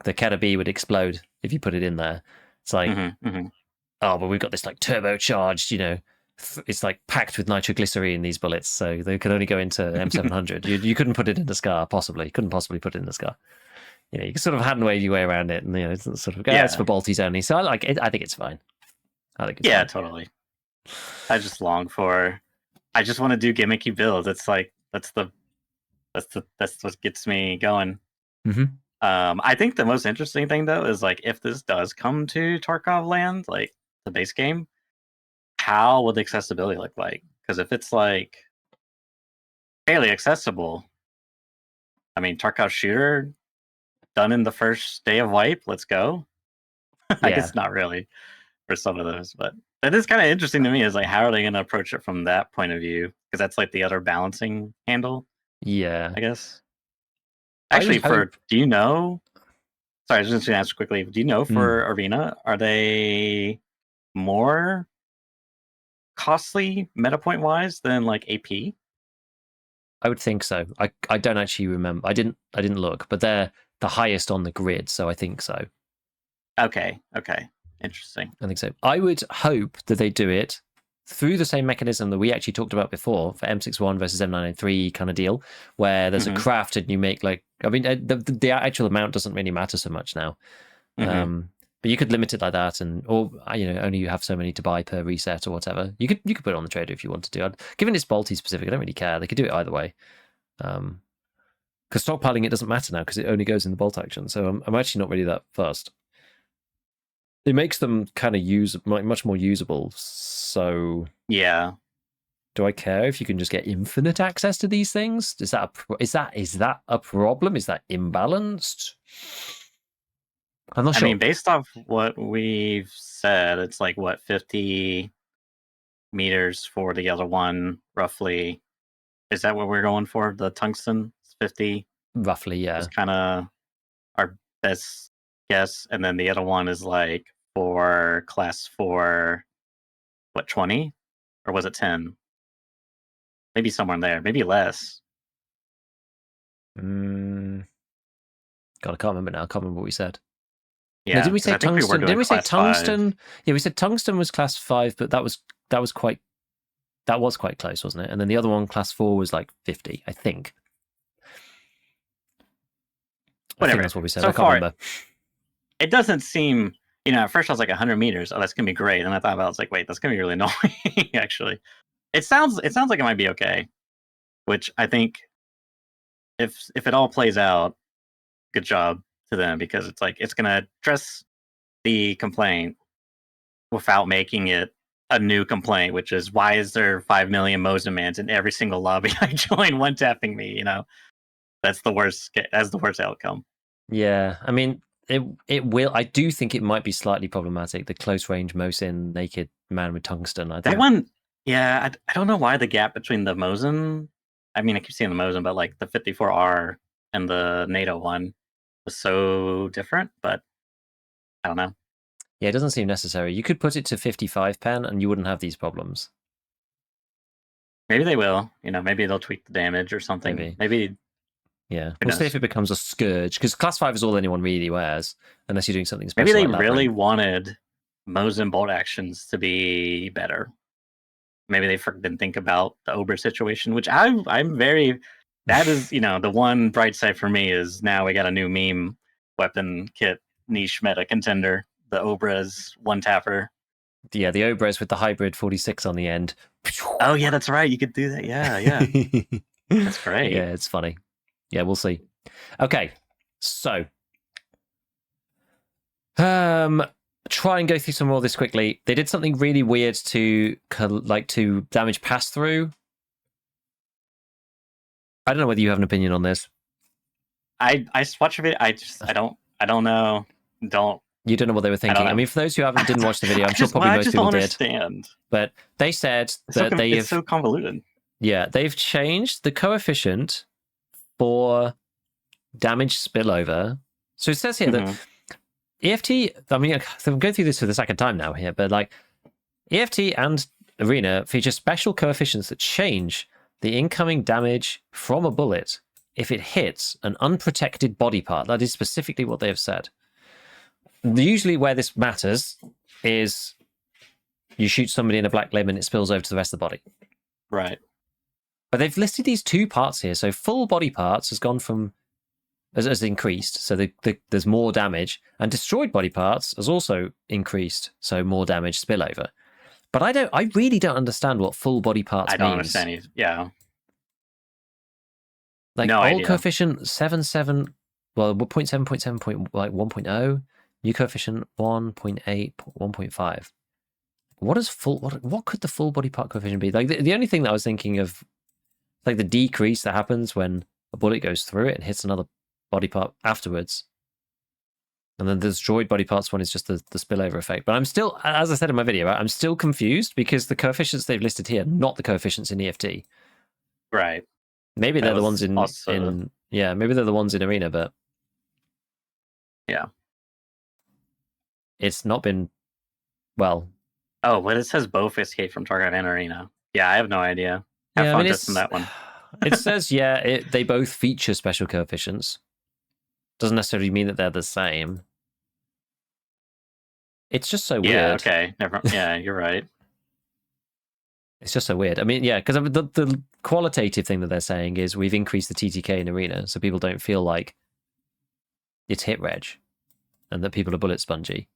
Keta B would explode if you put it in there. It's like, oh, but we've got this like turbocharged, it's like packed with nitroglycerine, these bullets, so they could only go into M700. You couldn't put it in the Scar, possibly. Couldn't possibly put it in the Scar. You can sort of hand wave your way around it, and it's sort of it's for bolties only. So I like it. I think it's fine. Fine. Totally. I just long for. I just want to do gimmicky builds. It's like that's what gets me going. I think the most interesting thing though is like, if this does come to Tarkov land, like the base game, how will the accessibility look like? Because if it's like fairly accessible, I mean, Tarkov shooter done in the first day of wipe, let's go. I guess not really for some of those, but That is kind of interesting to me. Is like, how are they going to approach it from that point of view? Because that's like the other balancing handle, Yeah. I guess. I would Actually, hope. do you know? Sorry, I was just going to ask quickly. Do you know Mm, for Arena, are they more costly meta point wise than like AP? I would think so. I don't actually remember. I didn't look, but they're the highest on the grid, so I think so. Okay, interesting. I think so. I would hope that they do it through the same mechanism that we actually talked about before for M61 versus M993 kind of deal, where there's a Mm-hmm. craft and you make like, I mean, the actual amount doesn't really matter so much now. Mm-hmm. But you could limit it like that, and or only you have so many to buy per reset or whatever. You could put it on the trader if you wanted to. Given it's Balti specific, I don't really care. They could do it either way. Because stockpiling it doesn't matter now because it only goes in the bolt action. So I'm actually not really that fussed. It makes them kind of much more usable. So Yeah. do I care if you can just get infinite access to these things? Is that a problem? Is that imbalanced? I'm not I sure. mean, based off what we've said, it's like what 50 meters for the other one, roughly. Is that what we're going for? The tungsten 50 Roughly, yeah. is kind of our best guess, and then the other one is like for class 4, what 20, or was it 10? Maybe somewhere in there, maybe less. God, I can't remember now. I can't remember what we said. Yeah, now, did we say I think we were tungsten? doing Did we say class tungsten? 5. Yeah, we said tungsten was class 5, but that was quite close, wasn't it? And then the other one, class 4, was like 50, I think. I think Whatever. that's what we said. So I can't far, remember. it doesn't seem. At first I was like 100 meters. Oh, that's gonna be great. And I thought about, I was like, wait, that's gonna be really annoying. Actually, it sounds like it might be okay. Which I think, if it all plays out, good job to them, because it's like it's gonna address the complaint without making it a new complaint, which is, why is there 5 million Mozamans in every single lobby I join, one tapping me? That's the worst. That's the worst outcome. Yeah, I mean, it will. I do think it might be slightly problematic. The close range Mosin naked man with tungsten. I That think. one, yeah, I don't know why the gap between the Mosin, I mean, I keep seeing the Mosin, but like the 54R and the NATO one was so different, but I don't know. Yeah, it doesn't seem necessary. You could put it to 55 pen, and you wouldn't have these problems. Maybe they will. Maybe they'll tweak the damage or something. Maybe. Yeah, Who we'll see if knows? it becomes a scourge, because class 5 is all anyone really wears, unless you're doing something special. Maybe they like really Labyrinth. wanted Mosin bolt actions to be better. Maybe they didn't think about the Ober situation, which I'm very. That is, the one bright side for me is now we got a new meme weapon kit niche meta contender. The Obra's one tapper. Yeah, the Obres with the hybrid 46 on the end. Oh yeah, that's right. You could do that. Yeah. That's great. Yeah, it's funny. Yeah, we'll see. Okay, so try and go through some more of this quickly. They did something really weird to damage pass through. I don't know whether you have an opinion on this. I watched a video. I don't know. You don't know what they were thinking. I mean, for those who didn't watch the video, I'm sure probably most people did. But they said that it's so convoluted. Yeah, they've changed the coefficient for damage spillover. So it says here that EFT, I mean, I'm going through this for the second time now here, but like EFT and Arena feature special coefficients that change the incoming damage from a bullet if it hits an unprotected body part. That is specifically what they have said. Usually where this matters is you shoot somebody in a black limb and it spills over to the rest of the body. Right. But they've listed these two parts here. So full body parts has increased, so there's more damage, and destroyed body parts has also increased, so more damage spillover. But I really don't understand what full body parts means. I don't understand either. Yeah. Like no old idea. Coefficient 7.7, well, 0.7.7, like 1.0, new coefficient 1.8, 1.5. What could the full body part coefficient be? Like the only thing that I was thinking of, like the decrease that happens when a bullet goes through it and hits another body part afterwards. And then the destroyed body parts one is just the spillover effect. But I'm still, as I said in my video, I'm still confused because the coefficients they've listed here, not the coefficients in EFT. Right. Maybe they're the ones in also... yeah, maybe they're the ones in Arena, but yeah, it's not been well. Oh, but it says both escape from Tarkov and Arena. Yeah, I have no idea. Have fun testing that one. It says they both feature special coefficients. Doesn't necessarily mean that they're the same. It's just so weird. Yeah, okay. Yeah, you're right. It's just so weird. I mean, yeah, because the qualitative thing that they're saying is we've increased the TTK in Arena so people don't feel like it's hit reg and that people are bullet spongy.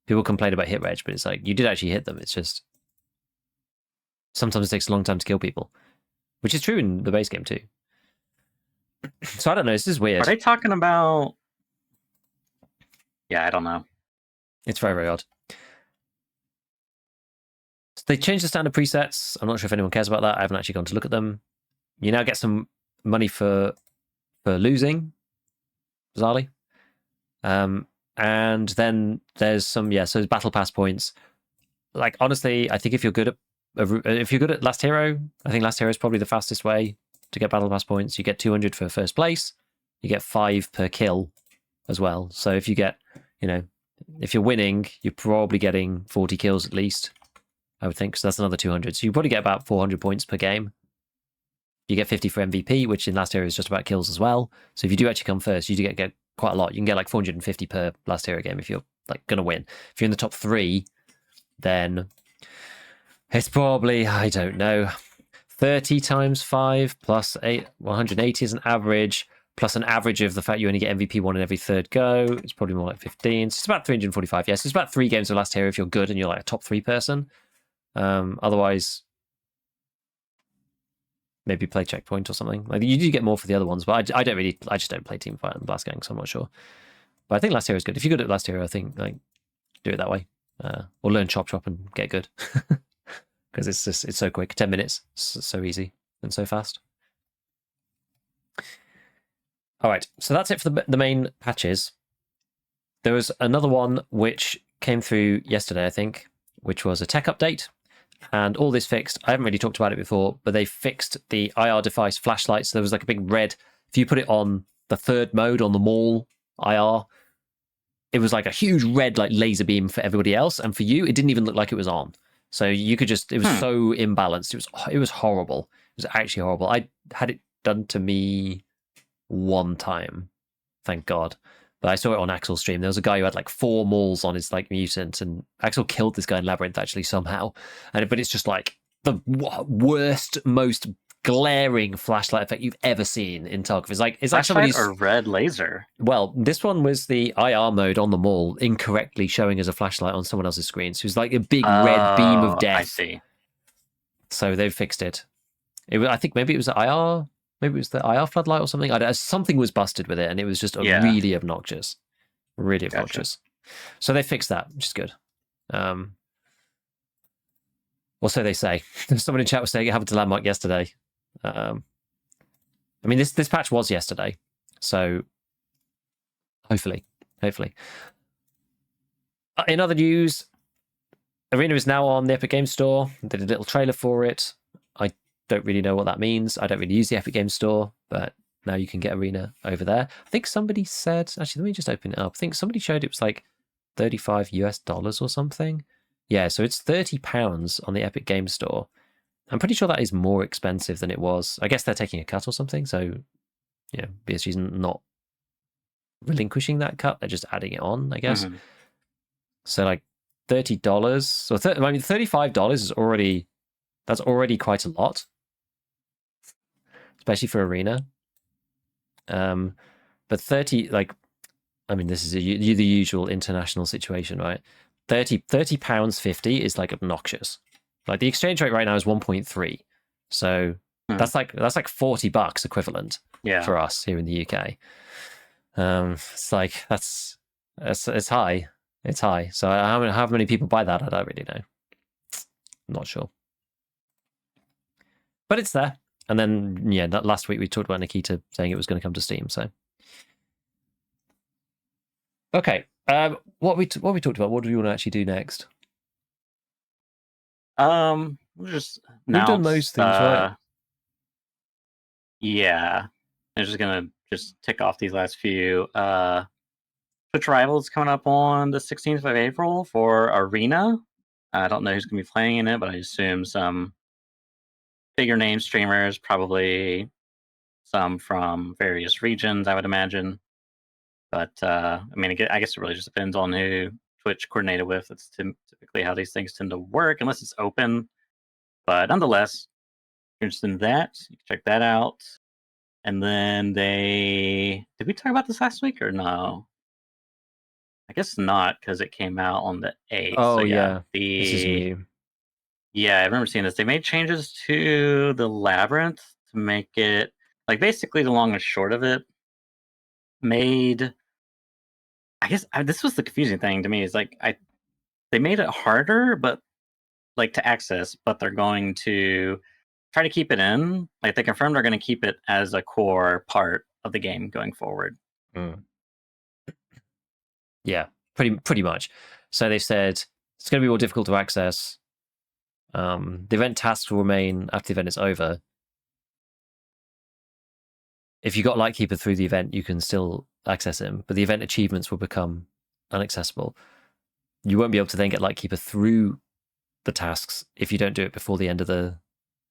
People complain about hit reg, but it's like, you did actually hit them. It's just sometimes it takes a long time to kill people, which is true in the base game too. So I don't know. This is weird. Are they talking about... Yeah, I don't know. It's very, very odd. So they changed the standard presets. I'm not sure if anyone cares about that. I haven't actually gone to look at them. You now get some money for losing, bizarrely. And then there's some, so there's battle pass points. Like, honestly, I think if you're good at Last Hero, I think Last Hero is probably the fastest way to get battle pass points. You get 200 for first place. You get 5 per kill as well. So if you get, if you're winning, you're probably getting 40 kills at least, I would think. So that's another 200. So you probably get about 400 points per game. You get 50 for MVP, which in Last Hero is just about kills as well. So if you do actually come first, you do get quite a lot. You can get like 450 per Last Hero game if you're like going to win. If you're in the top 3, then it's probably, I don't know, 30 times 5 plus 180 is an average, plus an average of the fact you only get MVP 1 in every third go. It's probably more like 15. So it's about 345. Yes, it's about 3 games of Last Hero if you're good and you're like a top 3 person. Otherwise, maybe play Checkpoint or something. Like, you do get more for the other ones, but I just don't play Teamfight and Blast Gang, so I'm not sure. But I think Last Hero is good. If you're good at Last Hero, I think do it that way. Or learn Chop Chop and get good. Because it's so quick. 10 minutes. So easy and so fast. All right, so that's it for the main patches. There was another one which came through yesterday, I think, which was a tech update. And all this fixed. I haven't really talked about it before, but they fixed the IR device flashlights. So there was like a big red. If you put it on the 3rd mode on the mall IR, it was like a huge red like laser beam for everybody else, and for you, it didn't even look like it was on. So you could just, it was so imbalanced. It was horrible. It was actually horrible. I had it done to me one time, thank God. But I saw it on Axel's stream. There was a guy who had like 4 mauls on his like mutant, and Axel killed this guy in Labyrinth actually somehow. But it's just like the worst, most glaring flashlight effect you've ever seen in Tarkov. It's like somebody's a red laser. Well, this one was the IR mode on the mall incorrectly showing as a flashlight on someone else's screen. So it was like a big red beam of death. I see. So they've fixed it. I think maybe it was the IR. Maybe it was the IR floodlight or something. Something was busted with it, and it was just really obnoxious. Really obnoxious. Gotcha. So they fixed that, which is good. Well, so they say. Someone in chat was saying it happened to Landmark yesterday. I mean, this patch was yesterday, so hopefully. In other news, Arena is now on the Epic Games Store. Did a little trailer for it. I don't really know what that means. I don't really use the Epic Games Store, but now you can get Arena over there. I think somebody said, actually, let me just open it up. I think somebody showed it was like $35 US or something. Yeah, so it's £30 on the Epic Games Store. I'm pretty sure that is more expensive than it was. I guess they're taking a cut or something, so BSG's not relinquishing that cut. They're just adding it on, I guess. Mm-hmm. So like $30. So $35 is already quite a lot, especially for Arena. But 30, this is the usual international situation, right? £30.50 is like obnoxious. Like the exchange rate right now is 1.3, so that's like $40 equivalent for us here in the UK. It's like it's high. It's high. So how many people buy that? I don't really know. I'm not sure. But it's there. And then, that last week we talked about Nikita saying it was going to come to Steam. So, okay. What we talked about? What do we want to actually do next? We'll just We've done announce. most things, right? Yeah, I'm just gonna tick off these last few. Twitch Rivals coming up on the 16th of April for Arena. I don't know who's gonna be playing in it, but I assume some bigger name streamers, probably some from various regions, I would imagine. But I mean, I guess it really just depends on who Twitch coordinated with. That's typically how these things tend to work, unless it's open. But nonetheless, if you're interested in that, you can check that out. And then did we talk about this last week or no? I guess not, because it came out on the 8th. Oh So yeah, yeah, this is new. Yeah, I remember seeing this. They made changes to the Labyrinth to make it like basically the long and short of it made. I guess this was the confusing thing to me is like they made it harder, but like to access, but they're going to try to keep it in. Like they confirmed they're going to keep it as a core part of the game going forward. Mm. Yeah, pretty much. So they've said it's going to be more difficult to access. The event tasks will remain after the event is over. If you got Lightkeeper through the event, you can still access him, but the event achievements will become inaccessible. You won't be able to then get Lightkeeper through the tasks if you don't do it before the end of the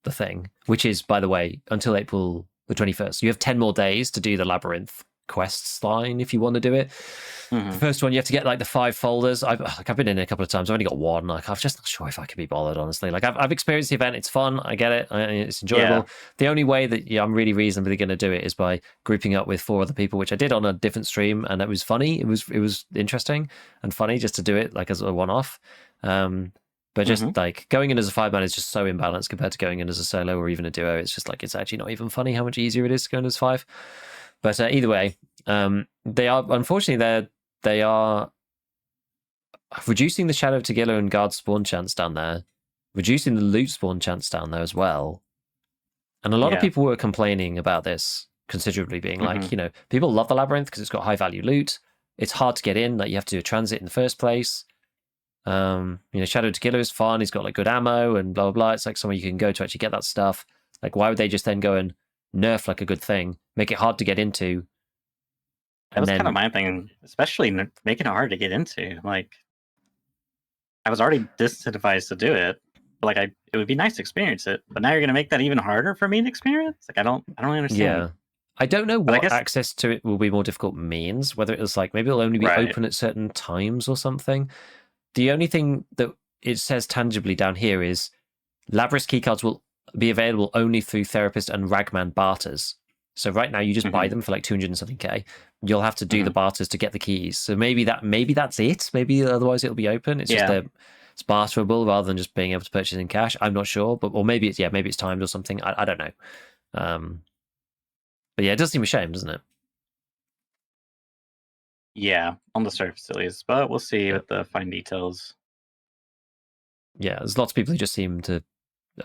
thing, which is, by the way, until April the 21st. You have 10 more days to do the Labyrinth quests line if you want to do it. Mm-hmm. The first one, you have to get like the 5 folders. I've been in it a couple of times. I've only got one. Like, I'm just not sure if I can be bothered, honestly. Like, I've experienced the event. It's fun. I get it. It's enjoyable. Yeah. The only way that I'm really reasonably going to do it is by grouping up with 4 other people, which I did on a different stream, and it was funny. It was interesting and funny just to do it like as a one-off. But just like going in as a 5-man is just so imbalanced compared to going in as a solo or even a duo. It's just like it's actually not even funny how much easier it is to go in as 5. But either way, they are unfortunately they are reducing the Shadow Tagilla and Guard spawn chance down there, reducing the loot spawn chance down there as well. And a lot of people were complaining about this considerably, being like, people love the Labyrinth because it's got high value loot. It's hard to get in, like you have to do a transit in the first place. Shadow Tagilla is fun. He's got like good ammo and blah blah blah. It's like somewhere you can go to actually get that stuff. Like, why would they just then go and nerf like a good thing, make it hard to get into? That was kind of my thing, especially making it hard to get into. Like, I was already disincentivized to do it, but like it would be nice to experience it. But now you're gonna make that even harder for me to experience. Like, I don't understand. Yeah, I don't know what access to it will be more difficult means. Whether it was like maybe it'll only be open at certain times or something. The only thing that it says tangibly down here is Labyrinth keycards will be available only through Therapist and Ragman barters. So right now you just buy them for like 200 and something K. You'll have to do the barters to get the keys. So maybe that's it. Maybe otherwise it'll be open. It's just it's barterable rather than just being able to purchase in cash. I'm not sure, but or maybe it's timed or something. I don't know. But yeah, it does seem a shame, doesn't it? Yeah, on the surface at least, but we'll see with the fine details. Yeah, there's lots of people who just seem to.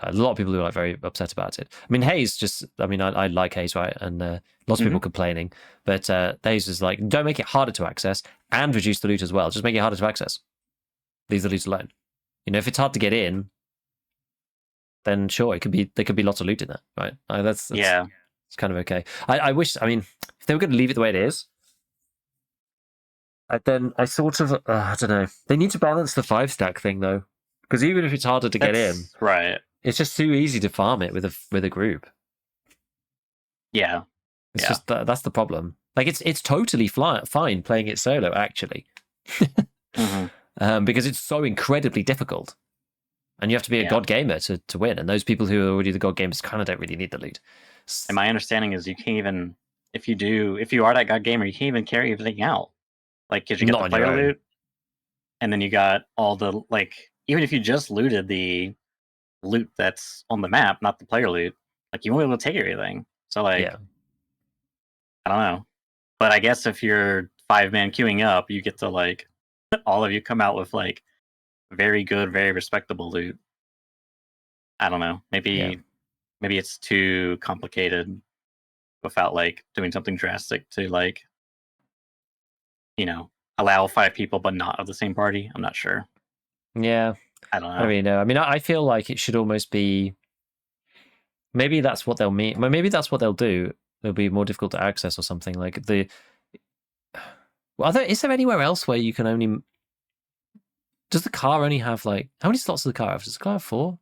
A lot of people who are like very upset about it. I mean, Hayes just. I mean, I like Hayes, right? And lots of people complaining, but Hayes is like, don't make it harder to access and reduce the loot as well. Just make it harder to access. Leave the loot alone. If it's hard to get in, then sure, there could be lots of loot in there, right? That's it's kind of okay. I wish. I mean, if they were going to leave it the way it is, then I sort of I don't know. They need to balance the 5-stack thing though, because even if it's harder to get in, right? It's just too easy to farm it with a group. Yeah, it's just that's the problem. Like it's totally fine playing it solo actually, because it's so incredibly difficult, and you have to be a god gamer to win. And those people who are already the god gamers kind of don't really need the loot. And my understanding is you can't even if you are that god gamer, you can't even carry everything out. Like, because you get the player loot, and then you got all the like. Even if you just looted the loot that's on the map, not the player loot, like you won't be able to take everything. So like, I don't know. But I guess if you're 5-man queuing up, you get to like all of you come out with like very good, very respectable loot. I don't know. Maybe it's too complicated without like doing something drastic to like, allow 5 people but not of the same party. I'm not sure. Yeah, I don't I don't know. really know. I mean, I feel like it should almost be. Maybe that's what they'll mean. Maybe that's what they'll do. It'll be more difficult to access or something like the. Well, is there anywhere else where you can only? Does the car only have like how many slots does the car have? Does the car have 4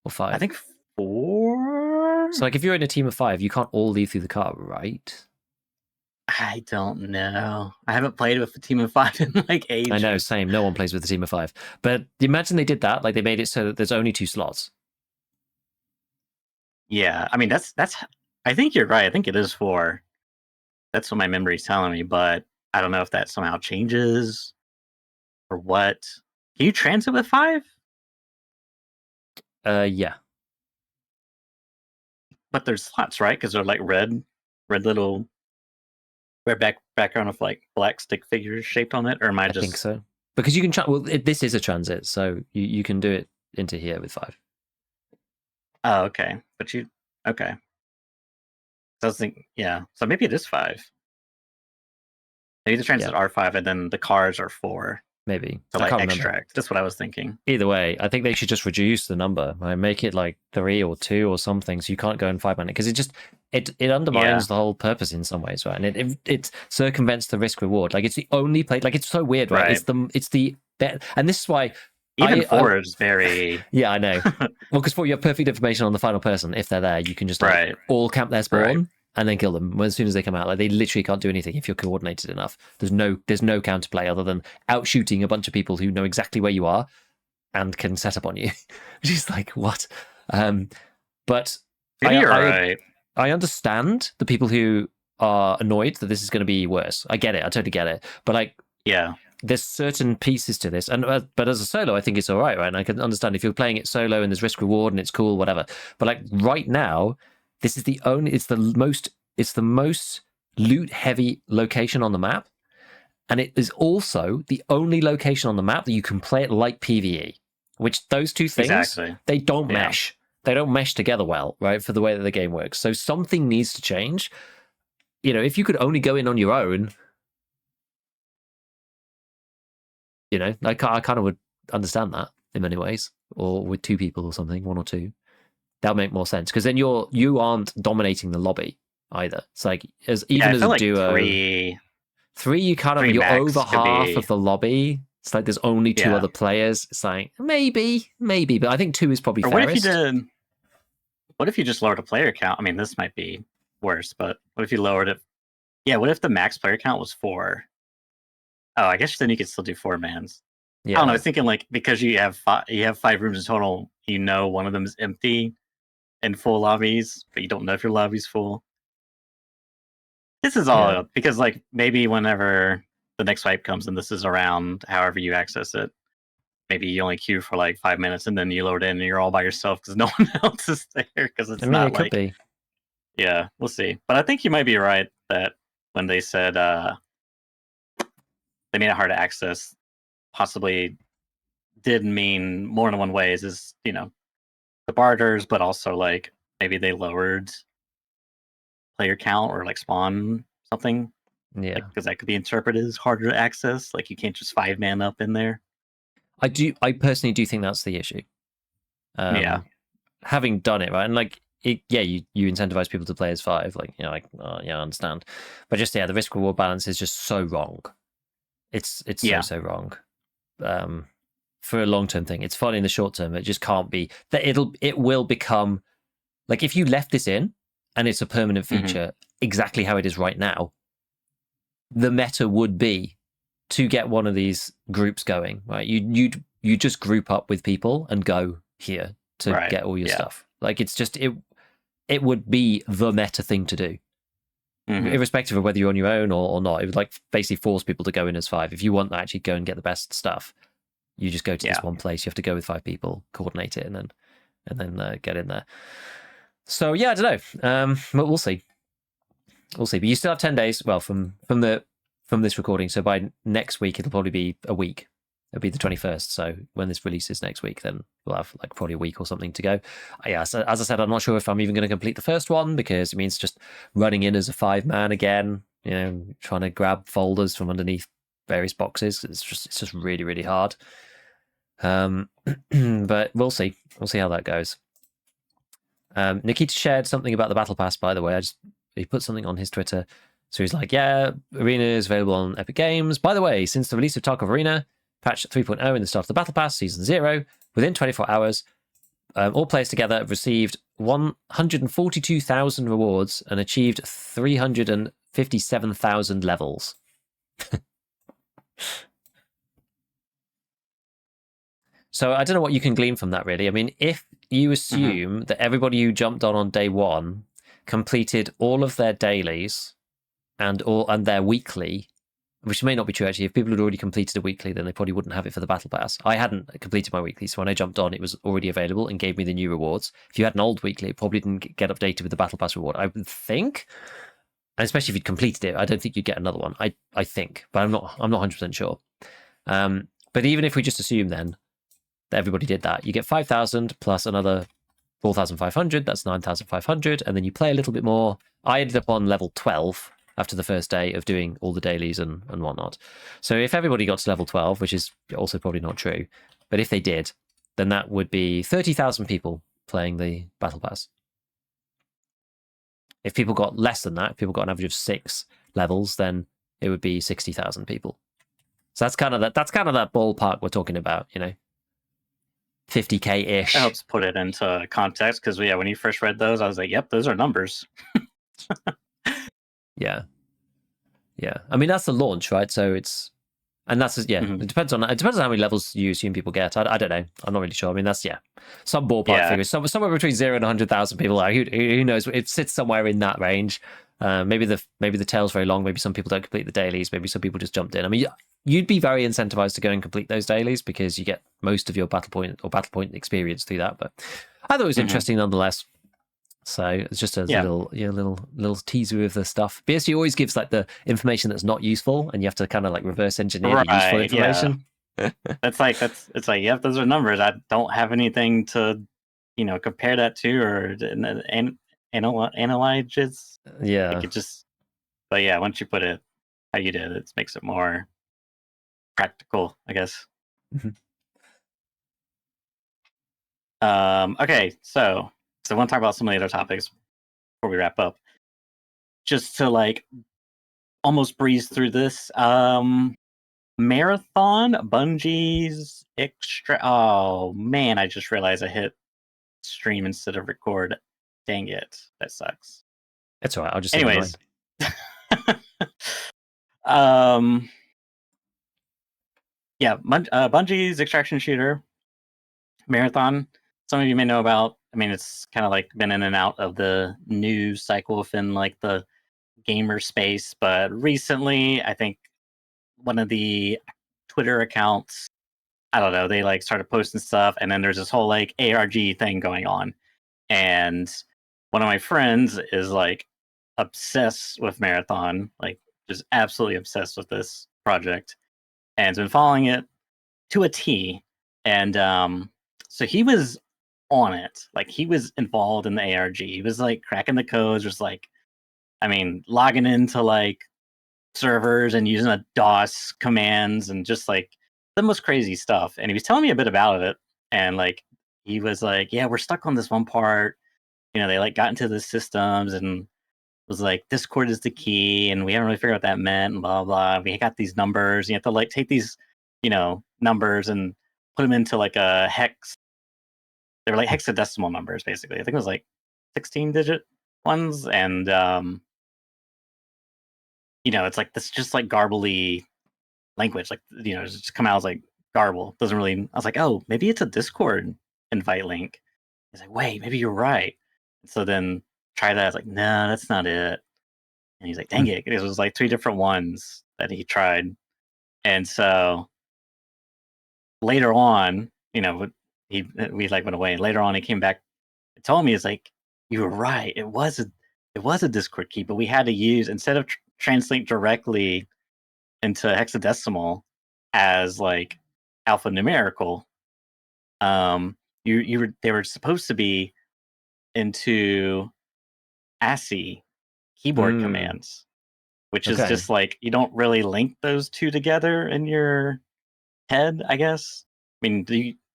or 5? I think 4. So, like, if you're in a team of 5, you can't all leave through the car, right? I don't know. I haven't played with a team of 5 in like ages. I know, same. No one plays with a team of 5. But imagine they did that. Like, they made it so that there's only 2 slots. Yeah, I mean that's. I think you're right. I think it is 4. That's what my memory's telling me, but I don't know if that somehow changes or what. Can you transit with 5? Yeah. But there's slots, right? Because they're like red little red background with like black stick figures shaped on it. Or am I I just? think so. Because you can this is a transit, so you can do it into here with 5. Oh, okay. But okay. So I was thinking, yeah. So maybe it is 5. Maybe the transits are 5, and then the cars are 4 Maybe. to I like can't extract. remember. That's what I was thinking. Either way, I think they should just reduce the number. Like, make it like 3 or 2 or something, so you can't go in 5-man because it undermines the whole purpose in some ways, right? And it circumvents the risk reward. Like, it's the only play. Like, it's so weird, right? It's the bet, and this is why. Even 4 is very. Yeah, I know. Well, because 4, you have perfect information on the final person. If they're there, you can just like all camp their spawn and then kill them as soon as they come out. Like, they literally can't do anything if you're coordinated enough. There's no counterplay other than out shooting a bunch of people who know exactly where you are and can set up on you. Which is like, what? But I understand the people who are annoyed that this is going to be worse. I get it. I totally get it. But like, yeah. There's certain pieces to this, and but as a solo, I think it's all right, right? And I can understand if you're playing it solo and there's risk reward and it's cool, whatever. But like right now, this is it's the most loot heavy location on the map, and it is also the only location on the map that you can play it like PvE. Which those two things they don't mesh. They don't mesh together well, right? For the way that the game works. So something needs to change. You know, if you could only go in on your own. You know, I kind of would understand that in many ways, or with 2 people or something, 1 or 2. That'll make more sense because then you aren't dominating the lobby either. It's like as a like duo, 3 you kind of you're over half of the lobby. It's like there's only 2 other players. It's like maybe, but I think 2 is probably fairest. What if you just lowered a player count? I mean, this might be worse, but what if you lowered it? Yeah, what if the max player count was 4? Oh, I guess then you could still do 4-mans. Yeah. I don't know. I was thinking like because you have 5 rooms in total, one of them is empty in full lobbies, but you don't know if your lobby's full. This is all because like maybe whenever the next wipe comes and this is around however you access it, maybe you only queue for like 5 minutes and then you load in and you're all by yourself because no one else is there because it's not it could be. Yeah, we'll see. But I think you might be right that when they said they made it hard to access, possibly did mean more than one way is the barters, but also like maybe they lowered player count or like spawn something. Yeah, because that could be interpreted as harder to access. Like you can't just 5-man up in there. I personally do think that's the issue. Having done it right, and like you incentivize people to play as 5. Like I understand, but just the risk reward balance is just so wrong. It's so wrong. For a long-term thing, it's fun in the short term. It just can't be that it will become like if you left this in and it's a permanent feature exactly how it is right now, the meta would be to get one of these groups going, right? You just group up with people and go here to get all your stuff. Like it's just it would be the meta thing to do. Irrespective of whether you're on your own or not. It would like basically force people to go in as 5. If you want to actually go and get the best stuff, you just go to this one place. You have to go with 5 people, coordinate it, and then get in there. So yeah, I don't know. But we'll see. But you still have 10 days. Well, from this recording. So by next week, it'll probably be a week. It'll be the 21st. So when this releases next week, then we'll have like probably a week or something to go. Yeah, so as I said, I'm not sure if I'm even going to complete the first one because it means just running in as a 5-man again, trying to grab folders from underneath various boxes. It's just really, really hard. But we'll see. We'll see how that goes. Nikita shared something about the Battle Pass, by the way. He put something on his Twitter. So he's like, yeah, Arena is available on Epic Games. By the way, since the release of Tarkov Arena, patch 3.0 and the start of the Battle Pass, Season 0, within 24 hours, all players together have received 142,000 rewards and achieved 357,000 levels. So I don't know what you can glean from that, really. I mean, if you assume that everybody who jumped on day one completed all of their dailies and their weekly, which may not be true, actually. If people had already completed a weekly, then they probably wouldn't have it for the Battle Pass. I hadn't completed my weekly, so when I jumped on, it was already available and gave me the new rewards. If you had an old weekly, it probably didn't get updated with the Battle Pass reward, I would think. And especially if you'd completed it, I don't think you'd get another one. I think, but I'm not 100% sure. But even if we just assume then that everybody did that, you get 5,000 plus another 4,500. That's 9,500, and then you play a little bit more. I ended up on level 12 after the first day of doing all the dailies and whatnot. So if everybody got to level 12, which is also probably not true, but if they did, then that would be 30,000 people playing the Battle Pass. If people got less than that, if people got an average of 6 levels, then it would be 60,000 people. So that's kind of that ballpark we're talking about, 50K-ish. That helps put it into context, because when you first read those, I was like, yep, those are numbers. Yeah. I mean, that's the launch, right? So it's, and that's, yeah, it depends on how many levels you assume people get. I don't know. I'm not really sure. I mean, that's, some ballpark figures. Somewhere between 0 and 100,000 people. Who knows? It sits somewhere in that range. Maybe the tail's very long. Maybe some people don't complete the dailies. Maybe some people just jumped in. I mean, you'd be very incentivized to go and complete those dailies because you get most of your battle point experience through that. But I thought it was interesting nonetheless. So it's just a little teaser of the stuff. BSG always gives like the information that's not useful, and you have to kind of like reverse engineer the useful information. Yeah. It's like yep, those are numbers. I don't have anything to compare that to or analyze it. Yeah. Like it just, but yeah, once you put it how you did, it makes it more practical, I guess. Okay, so I want to talk about some of the other topics before we wrap up. Just to like almost breeze through this. Marathon, Bungie's extra. Oh man, I just realized I hit stream instead of record. Dang it, that sucks. That's all right. I'll just. Anyways, yeah, Bungie's extraction shooter, Marathon. Some of you may know about. I mean, it's kind of like been in and out of the news cycle within like the gamer space, but recently, I think one of the Twitter accounts, I don't know, they like started posting stuff, and then there's this whole like ARG thing going on, and one of my friends is like obsessed with Marathon, like just absolutely obsessed with this project, and has been following it to a T. And so he was on it, like he was involved in the ARG. He was like cracking the codes, just like, I mean, logging into like servers and using a DOS commands and just like the most crazy stuff. And he was telling me a bit about it, and like he was like, yeah, we're stuck on this one part. They like got into the systems and was like, Discord is the key, and we haven't really figured out what that meant, and blah blah. We got these numbers. You have to like take these, numbers and put them into like a hex. They were like hexadecimal numbers, basically. I think it was like 16-digit ones, and it's like this just like garbly language, like it's just come out as like garble. Doesn't really. I was like, oh, maybe it's a Discord invite link. He's like, wait, maybe you're right. So then try that. I was like, no, that's not it. And he's like, dang it, it was like 3 different ones that he tried. And so later on, we like went away. And later on, he came back and told me, it's like, you were right. It was a Discord key, but we had to use, instead of translate directly into hexadecimal as like alphanumerical, they were supposed to be into ASCII keyboard commands. which is Okay. just like you don't really link those two together in your head, I guess. I mean,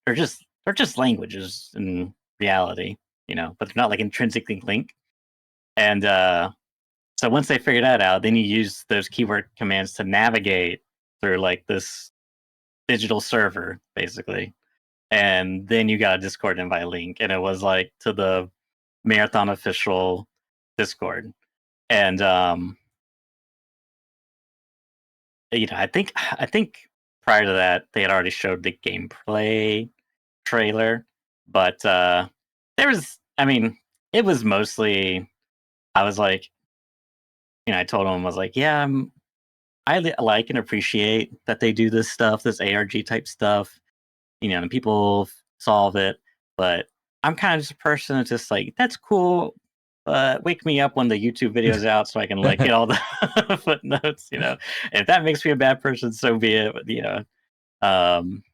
they're just languages in reality, but they're not like intrinsically linked. And so once they figure that out, then you use those keyword commands to navigate through like this digital server, basically. And then you got a Discord invite link, and it was like to the Marathon official Discord. And I think prior to that they had already showed the gameplay trailer, but there was, I mean, it was mostly, I was like, I told him, I was like, yeah, like and appreciate that they do this stuff, this ARG type stuff, and people solve it, but I'm kind of just a person that's just like, that's cool, but wake me up when the YouTube video's out so I can like get all the footnotes, if that makes me a bad person, so be it. But, um,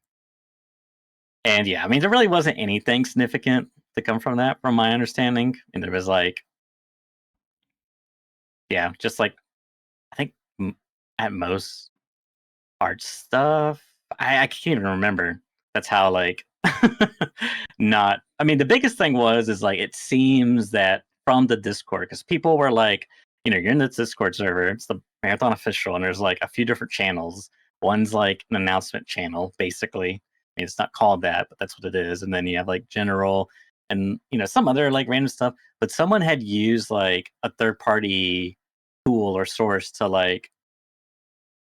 and yeah, I mean, there really wasn't anything significant to come from that, from my understanding. And there was like, yeah, just like, I think at most art stuff. I can't even remember. That's how like not. I mean, the biggest thing is like it seems that from the Discord, because people were like, you're in this Discord server. It's the Marathon official, and there's like a few different channels. One's like an announcement channel, basically. I mean, it's not called that, but that's what it is. And then you have like general and some other like random stuff. But someone had used like a third party tool or source to like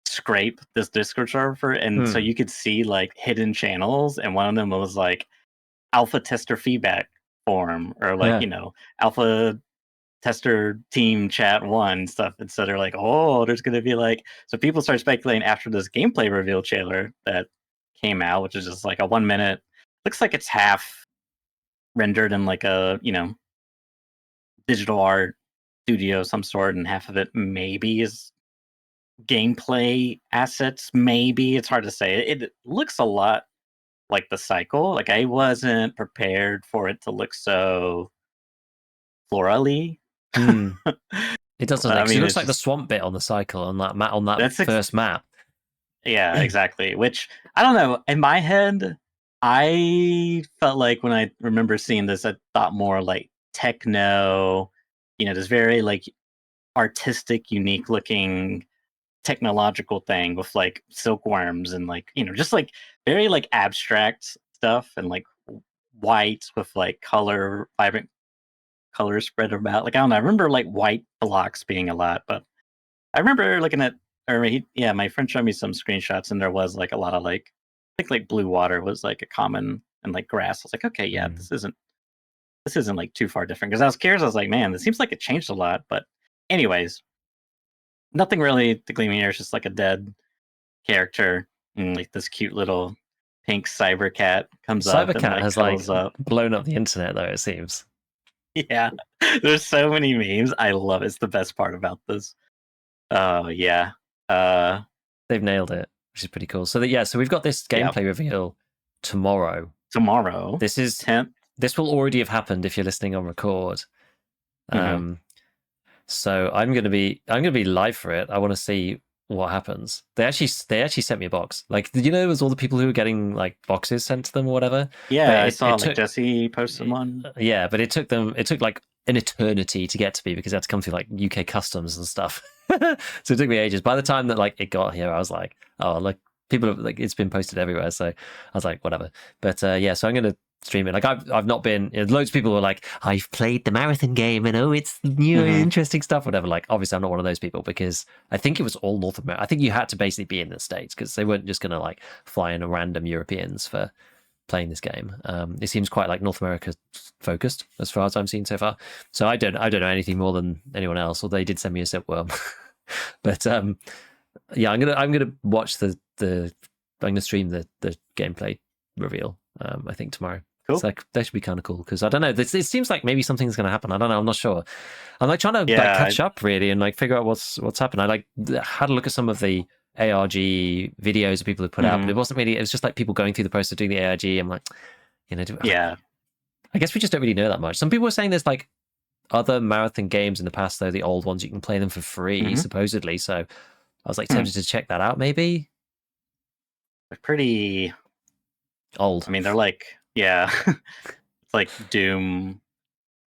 scrape this Discord server, and so you could see like hidden channels, and one of them was like alpha tester feedback forum, or like Yeah. alpha tester team chat one stuff. And so they're like, oh, there's gonna be like, so people start speculating after this gameplay reveal trailer that came out, which is just like a 1 minute, looks like it's half rendered in like a digital art studio of some sort, and half of it maybe is gameplay assets. Maybe, it's hard to say. It looks a lot like the cycle. Like, I wasn't prepared for it to look so florally. It doesn't, I because it mean, looks it's like the just, swamp bit on the cycle on that map, on that that's first map. yeah, exactly. Which, I don't know, in my head I felt like when I remember seeing this, I thought more like techno, this very like artistic, unique looking technological thing with like silkworms and like just like very like abstract stuff, and like white with like vibrant colors spread about. Like, I don't know, I remember like white blocks being a lot, but I remember looking at, yeah, my friend showed me some screenshots, and there was like a lot of like, I think like blue water was like a common, and like grass. I was like, okay, yeah, this isn't like too far different, because I was curious. I was like, man, this seems like it changed a lot. But anyways, nothing really to gleam here. It's just like a dead character, and like this cute little pink cyber cat comes up and Cybercat like has like cuddles up. blown up the internet, though, it seems. Yeah, there's so many memes. I love it. It's the best part about this. Oh yeah. They've nailed it, which is pretty cool. So so we've got this Yeah. gameplay reveal tomorrow. Tomorrow, This is 10th. this will already have happened if you're listening on record. Mm-hmm. So I'm gonna be live for it. I want to see what happens. They actually sent me a box. Like, did you know there was all the people who were getting like boxes sent to them or whatever? Yeah, But I it saw like took, Jesse posted one. yeah, but it took like an eternity to get to me, because it had to come through like UK customs and stuff. So it took me ages. By the time that like it got here, I was like, oh, look, people have, like, it's been posted everywhere. So I was like, whatever. But yeah, so I'm gonna stream it. Like, I've not been. Loads of people were like, I've played the marathon game and it's new and interesting stuff, whatever. Like, obviously, I'm not one of those people, because I think it was all North America. I think you had to basically be in the States, because they weren't just gonna like fly in random Europeans for playing this game. It seems quite like North America focused, as far as I'm seeing so far. So I don't know anything more than anyone else. Although they did send me a silkworm. But yeah, I'm gonna watch I'm gonna stream the gameplay reveal. I think tomorrow. Cool. So that should be kind of cool, because I don't know. It seems like maybe something's going to happen. I don't know. I'm not sure. I'm like trying to like catch up really, and like figure out what's happened. I like had a look at some of the ARG videos that people have put out, but it wasn't really. It was just like people going through the process of doing the ARG. I'm like, yeah. I guess we just don't really know that much. Some people were saying there's like other marathon games in the past, though, the old ones, you can play them for free, supposedly. So I was like tempted to check that out, maybe. They're pretty Old. I mean, they're like, yeah, it's like Doom.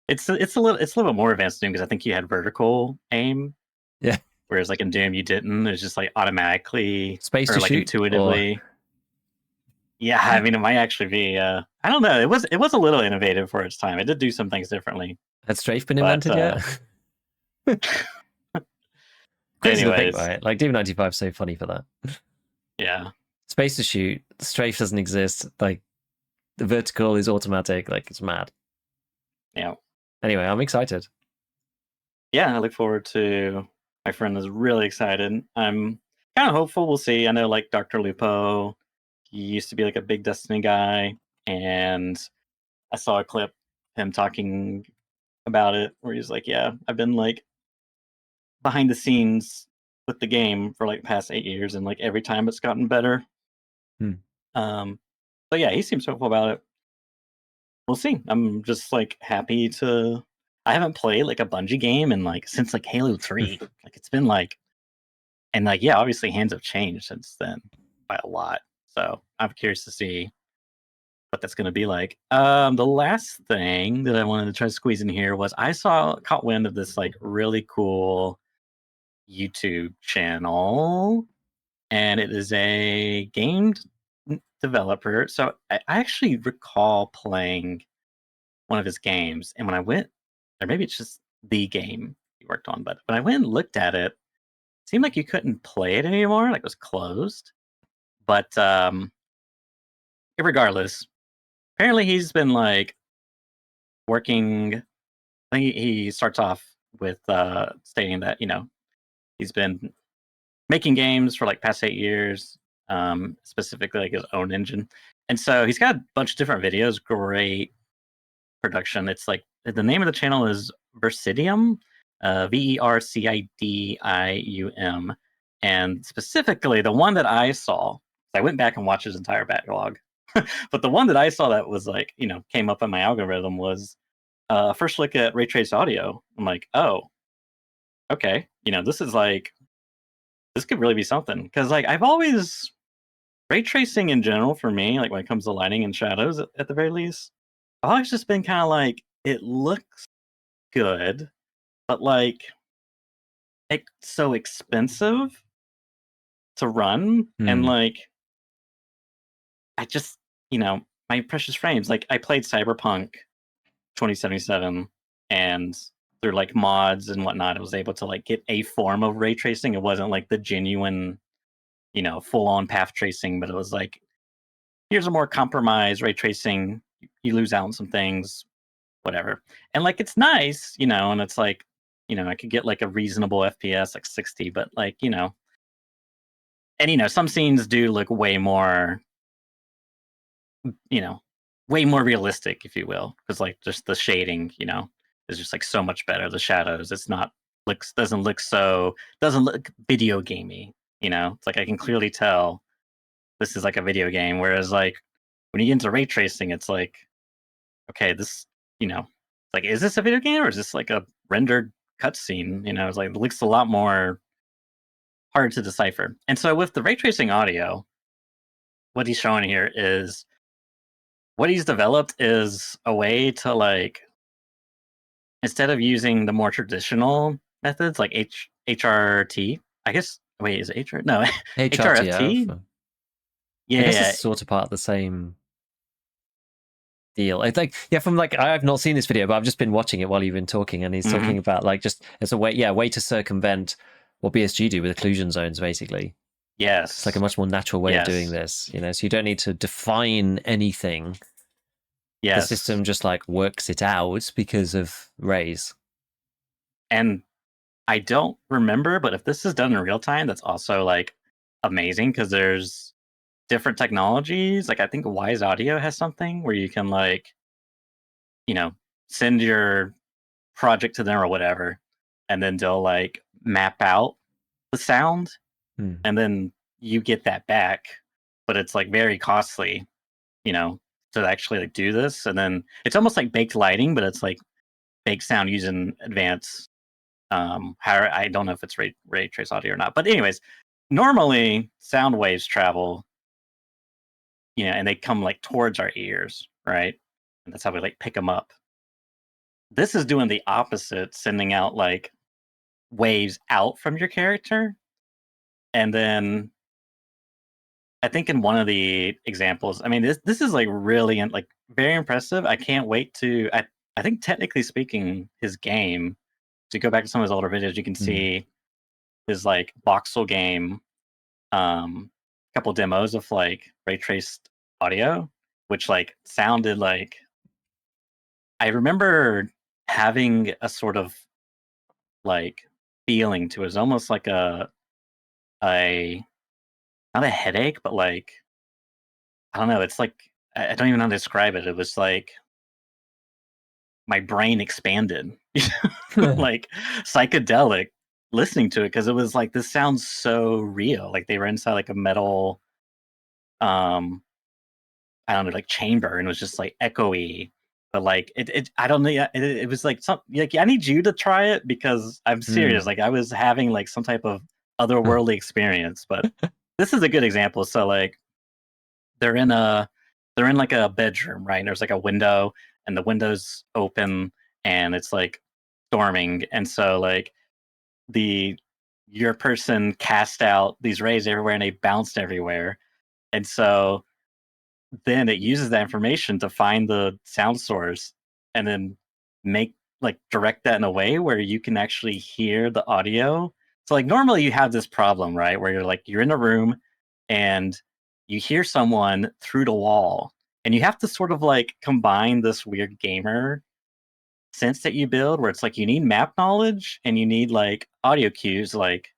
It's a little bit more advanced Doom because I think you had vertical aim, Yeah. whereas like in Doom you didn't. It's just like automatically Space or to like shoot? Or intuitively. Yeah, I mean, it might actually be. I don't know. It was a little innovative for its time. It did do some things differently, had strafe been but invented yet? Crazy to think anyways, about it. Like Doom 95 is so funny for that. yeah, Space to shoot, strafe doesn't exist. Like the vertical is automatic. Like it's mad. yeah, Anyway, I'm excited. yeah. I look forward to. My friend is really excited. I'm kind of hopeful. We'll see. I know like Dr. Lupo. He used to be like a big Destiny guy, and I saw a clip him talking about it where he's like, "Yeah, I've been like behind the scenes with the game for like past 8 years, and like every time it's gotten better." Hmm. So yeah, he seems hopeful about it. We'll see. I'm just like happy to. I haven't played like a Bungie game in like since like Halo 3. Like it's been like, and like yeah, obviously hands have changed since then by a lot. So I'm curious to see what that's going to be like. The last thing that I wanted to try to squeeze in here was I caught wind of this like really cool YouTube channel, and it is a game developer. So I actually recall playing one of his games, and when I went, or maybe it's just the game he worked on, but when I went and looked at it, it seemed like you couldn't play it anymore, like it was closed. But regardless, apparently he's been like working. I think he starts off with stating that he's been making games for like past 8 years, specifically like his own engine, and so he's got a bunch of different videos. Great production. It's like the name of the channel is Versidium, Vercidium, and specifically the one that I saw. I went back and watched his entire backlog, but the one that I saw that was like came up in my algorithm was first look at ray trace audio. I'm like, oh, okay, this is like this could really be something because like I've always ray tracing in general for me, like when it comes to lighting and shadows at the very least, I've always just been kind of like it looks good, but like it's so expensive to run, and Hmm. like I just my precious frames. Like I played Cyberpunk 2077, and through like mods and whatnot, I was able to like get a form of ray tracing. It wasn't like the genuine, full on path tracing, but it was like here's a more compromised ray tracing. You lose out on some things, whatever. And like it's nice, and it's like, I could get like a reasonable FPS like 60, but like, and some scenes do look you know, way more realistic, if you will, because like just the shading, is just like so much better. The shadows, it's not looks doesn't look video gamey, It's like I can clearly tell this is like a video game. Whereas like when you get into ray tracing, it's like, okay, this, like, is this a video game or is this like a rendered cutscene? It's like it looks a lot more hard to decipher. And so with the ray tracing audio, what he's showing here is what he's developed is a way to like instead of using the more traditional methods like HRT, I guess. Wait, is it HR? No, HRFT. HRTF. I guess it's Yeah, sort of part of the same deal. I think, yeah, from like, I've not seen this video, but I've just been watching it while you've been talking, and he's talking about like just as a way, way to circumvent what BSG do with occlusion zones, basically. It's like a yes, much more natural way of doing yes, this, so you don't need to define anything. The yes. system just like works it out because of rays. And I don't remember, but if this is done in real time, that's also like amazing because there's different technologies. Like I think Wise Audio has something where you can like, you know, send your project to them or whatever, and then they'll like map out the sound, and then you get that back. But it's like very costly, you know, to actually like do this. And then it's almost like baked lighting, but it's like fake sound using advanced. I don't know if it's ray trace audio or not, but anyways, normally sound waves travel, and they come like towards our ears, right? And that's how we like pick them up. This is doing the opposite, sending out like waves out from your character, and then I think in one of the examples, I mean, this is like really like very impressive. I can't wait to. I think technically speaking, his game. To go back to some of his older videos, you can see his like voxel game, couple demos of like ray traced audio, which like sounded like. I remember having a sort of like feeling to it. It was almost like a not a headache, but like I don't know. It's like I don't even know how to describe it. It was like my brain expanded, like psychedelic listening to it because it was like this sounds so real. Like they were inside like a metal, um, I don't know, like chamber, and it was just like echoey. But like it I don't know. Yeah, it was like some like I need you to try it because I'm serious. Like I was having like some type of otherworldly experience. But this is a good example. So like they're in a they're in like a bedroom, right? And there's like a window, and the window's open, and it's like storming, and so like the your person cast out these rays everywhere, and they bounced everywhere, and so then it uses that information to find the sound source, and then make like direct that in a way where you can actually hear the audio. So like normally you have this problem, right, where you're in a room and you hear someone through the wall, and you have to sort of like combine this weird gamer sense that you build where it's like you need map knowledge and you need like audio cues like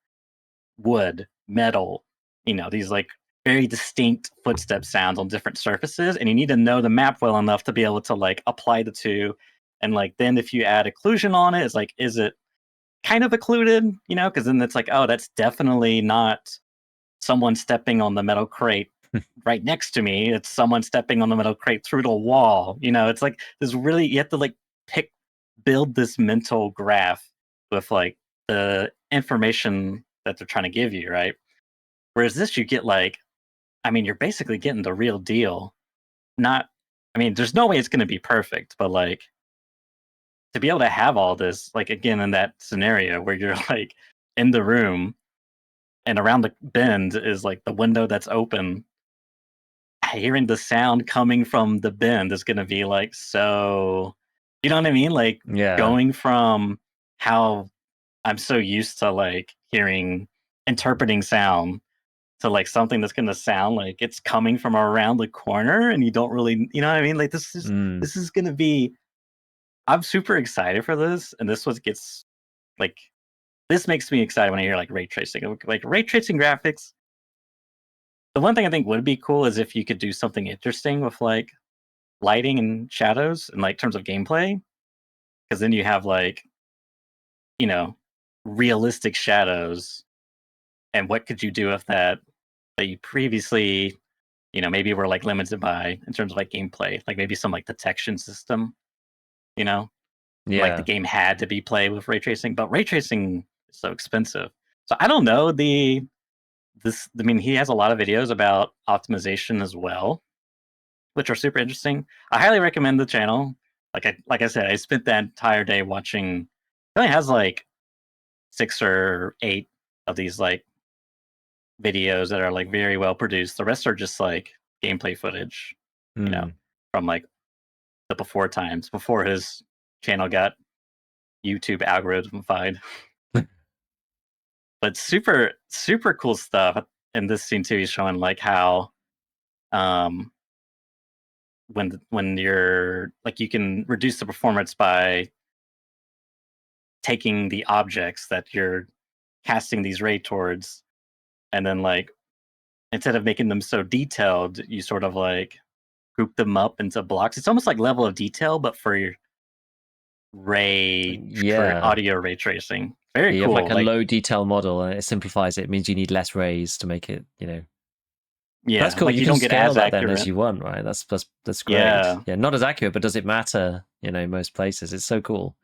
wood, metal, these like very distinct footstep sounds on different surfaces, and you need to know the map well enough to be able to like apply the two. And like then if you add occlusion on it, it's like, is it kind of occluded? Because then it's like, oh, that's definitely not someone stepping on the metal crate right next to me. It's someone stepping on the metal crate through the wall. It's like this really you have to like build this mental graph with like the information that they're trying to give you, right? Whereas this, you get like, I mean, you're basically getting the real deal. Not, I mean, there's no way it's going to be perfect, but like to be able to have all this, like again, in that scenario where you're like in the room and around the bend is like the window that's open, hearing the sound coming from the bend is going to be like, so, you know what I mean? Like Yeah. going from how I'm so used to like interpreting sound to like something that's going to sound like it's coming from around the corner, and you don't really, you know what I mean? Like this is going to be. I'm super excited for this, and this what gets like this makes me excited when I hear like ray tracing, like ray tracing graphics. The one thing I think would be cool is if you could do something interesting with like lighting and shadows and like terms of gameplay, because then you have like you know realistic shadows, and what could you do with that you previously maybe were like limited by in terms of like gameplay, like maybe some like detection system, you know, like the Yeah. game had to be played with ray tracing, but ray tracing is so expensive. So I don't know I mean, he has a lot of videos about optimization as well, which are super interesting. I highly recommend the channel. Like I said, I spent that entire day watching. It only has like 6 or 8 of these like videos that are like very well produced. The rest are just like gameplay footage, you know, from like the before times before his channel got YouTube algorithmified. But super super cool stuff in this scene too. He's showing like how um when you're like you can reduce the performance by taking the objects that you're casting these ray towards, and then like instead of making them so detailed, you sort of like group them up into blocks. It's almost like level of detail, but for Yeah. audio ray tracing. Very You have like cool. a Like low detail model and it simplifies it. It means you need less rays to make it, That's yeah, cool. like You you can don't get scale as that then as accurate. you want, right? That's great. Yeah. Yeah, not as accurate, but does it matter, most places? It's so cool.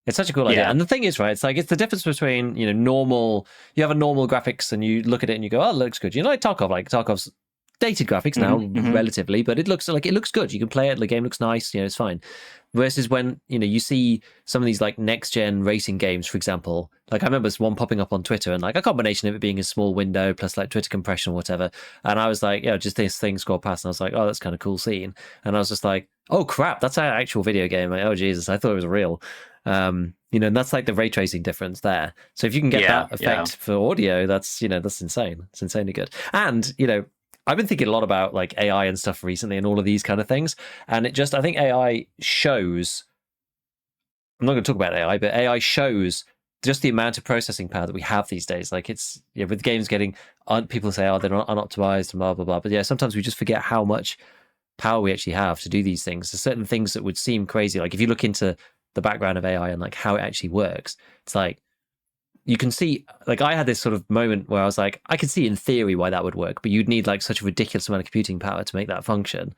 It's such a cool idea. Yeah. And the thing is, right, it's like it's the difference between, normal, you have a normal graphics and you look at it and you go, oh, it looks good. Like Tarkov, like Tarkov's dated graphics now relatively, but it looks good. You can play it, the game looks nice, it's fine. Versus when, you see some of these like next gen racing games, for example, like I remember one popping up on Twitter and like a combination of it being a small window plus like Twitter compression or whatever. And I was like, just this thing scrolled past and I was like, oh, that's kind of cool scene. And I was just like, oh crap, that's an actual video game. Like, oh Jesus, I thought it was real. And that's like the ray tracing difference there. So if you can get that effect for audio, that's that's insane. It's insanely good. And I've been thinking a lot about like AI and stuff recently and all of these kind of things. And I think AI shows, I'm not going to talk about AI, but AI shows just the amount of processing power that we have these days. Like it's, with games getting, people say, oh, they're not unoptimized and blah, blah, blah. But yeah, sometimes we just forget how much power we actually have to do these things. There's certain things that would seem crazy. Like if you look into the background of AI and like how it actually works, it's like, you can see, like I had this sort of moment where I was like, I can see in theory why that would work, but you'd need like such a ridiculous amount of computing power to make that function.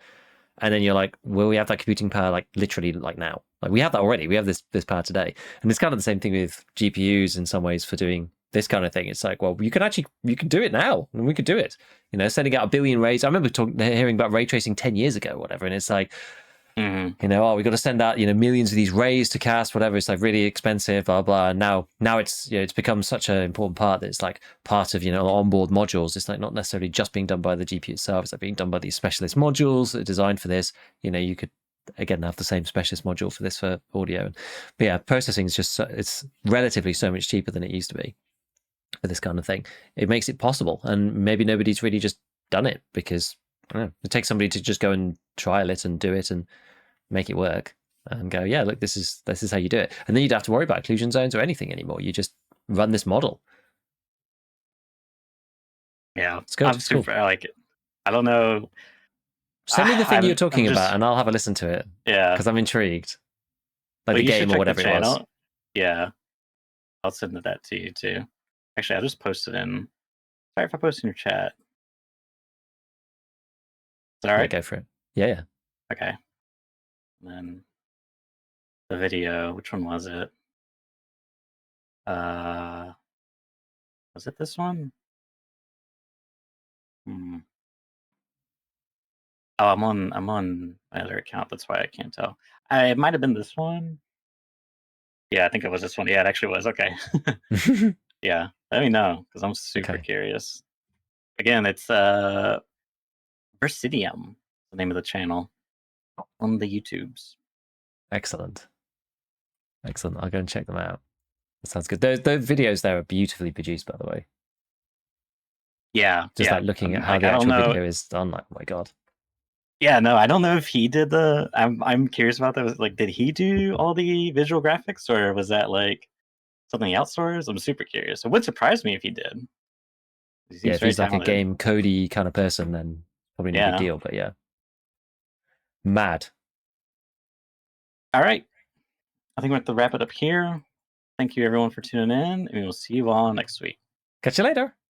And then you're like, well, we have that computing power like literally like now. Like we have that already. We have this power today. And it's kind of the same thing with GPUs in some ways for doing this kind of thing. It's like, well, you can do it now, and we could do it. Sending out 1 billion rays. I remember hearing about ray tracing 10 years ago or whatever, and it's like, oh, we got to send out millions of these rays to cast, whatever. It's like really expensive, blah blah. And now it's it's become such an important part that it's like part of onboard modules. It's like not necessarily just being done by the GPU itself. It's like being done by these specialist modules that are designed for this. You could again have the same specialist module for this for audio. But yeah, processing is just it's relatively so much cheaper than it used to be for this kind of thing. It makes it possible, and maybe nobody's really just done it because I don't know, it takes somebody to just go and trial it and do it and make it work and go, yeah, look, this is how you do it. And then you don't have to worry about occlusion zones or anything anymore. You just run this model. Yeah, it's good. I'm super. Cool. I like it. I don't know. Send me the thing you're talking about, and I'll have a listen to it. Yeah, because I'm intrigued. Like the game or whatever it was. Yeah, I'll send that to you too. Actually, I'll just post it in. Sorry if I post in your chat. Is that all right? Yeah, go for it. Yeah. Okay. And then the video. Which one was it? Was it this one? Oh, I'm on my other account. That's why I can't tell. It might have been this one. Yeah, I think it was this one. Yeah, it actually was. Okay. Yeah, let me know because I'm super curious. Again, it's Versidium, the name of the channel on the YouTubes. Excellent. I'll go and check them out. That sounds good. Those videos there are beautifully produced, by the way. Yeah, just like looking at how the actual video is done. Like, oh my god. Yeah, no, I don't know if he did the. I'm curious about that. Like, did he do all the visual graphics, or was that like something outsourced? I'm super curious. It would surprise me if he did. Yeah, if he's like a game Cody kind of person, then probably no big deal. But yeah, mad. All right, I think we have to wrap it up here. Thank you everyone for tuning in, and we will see you all next week. Catch you later.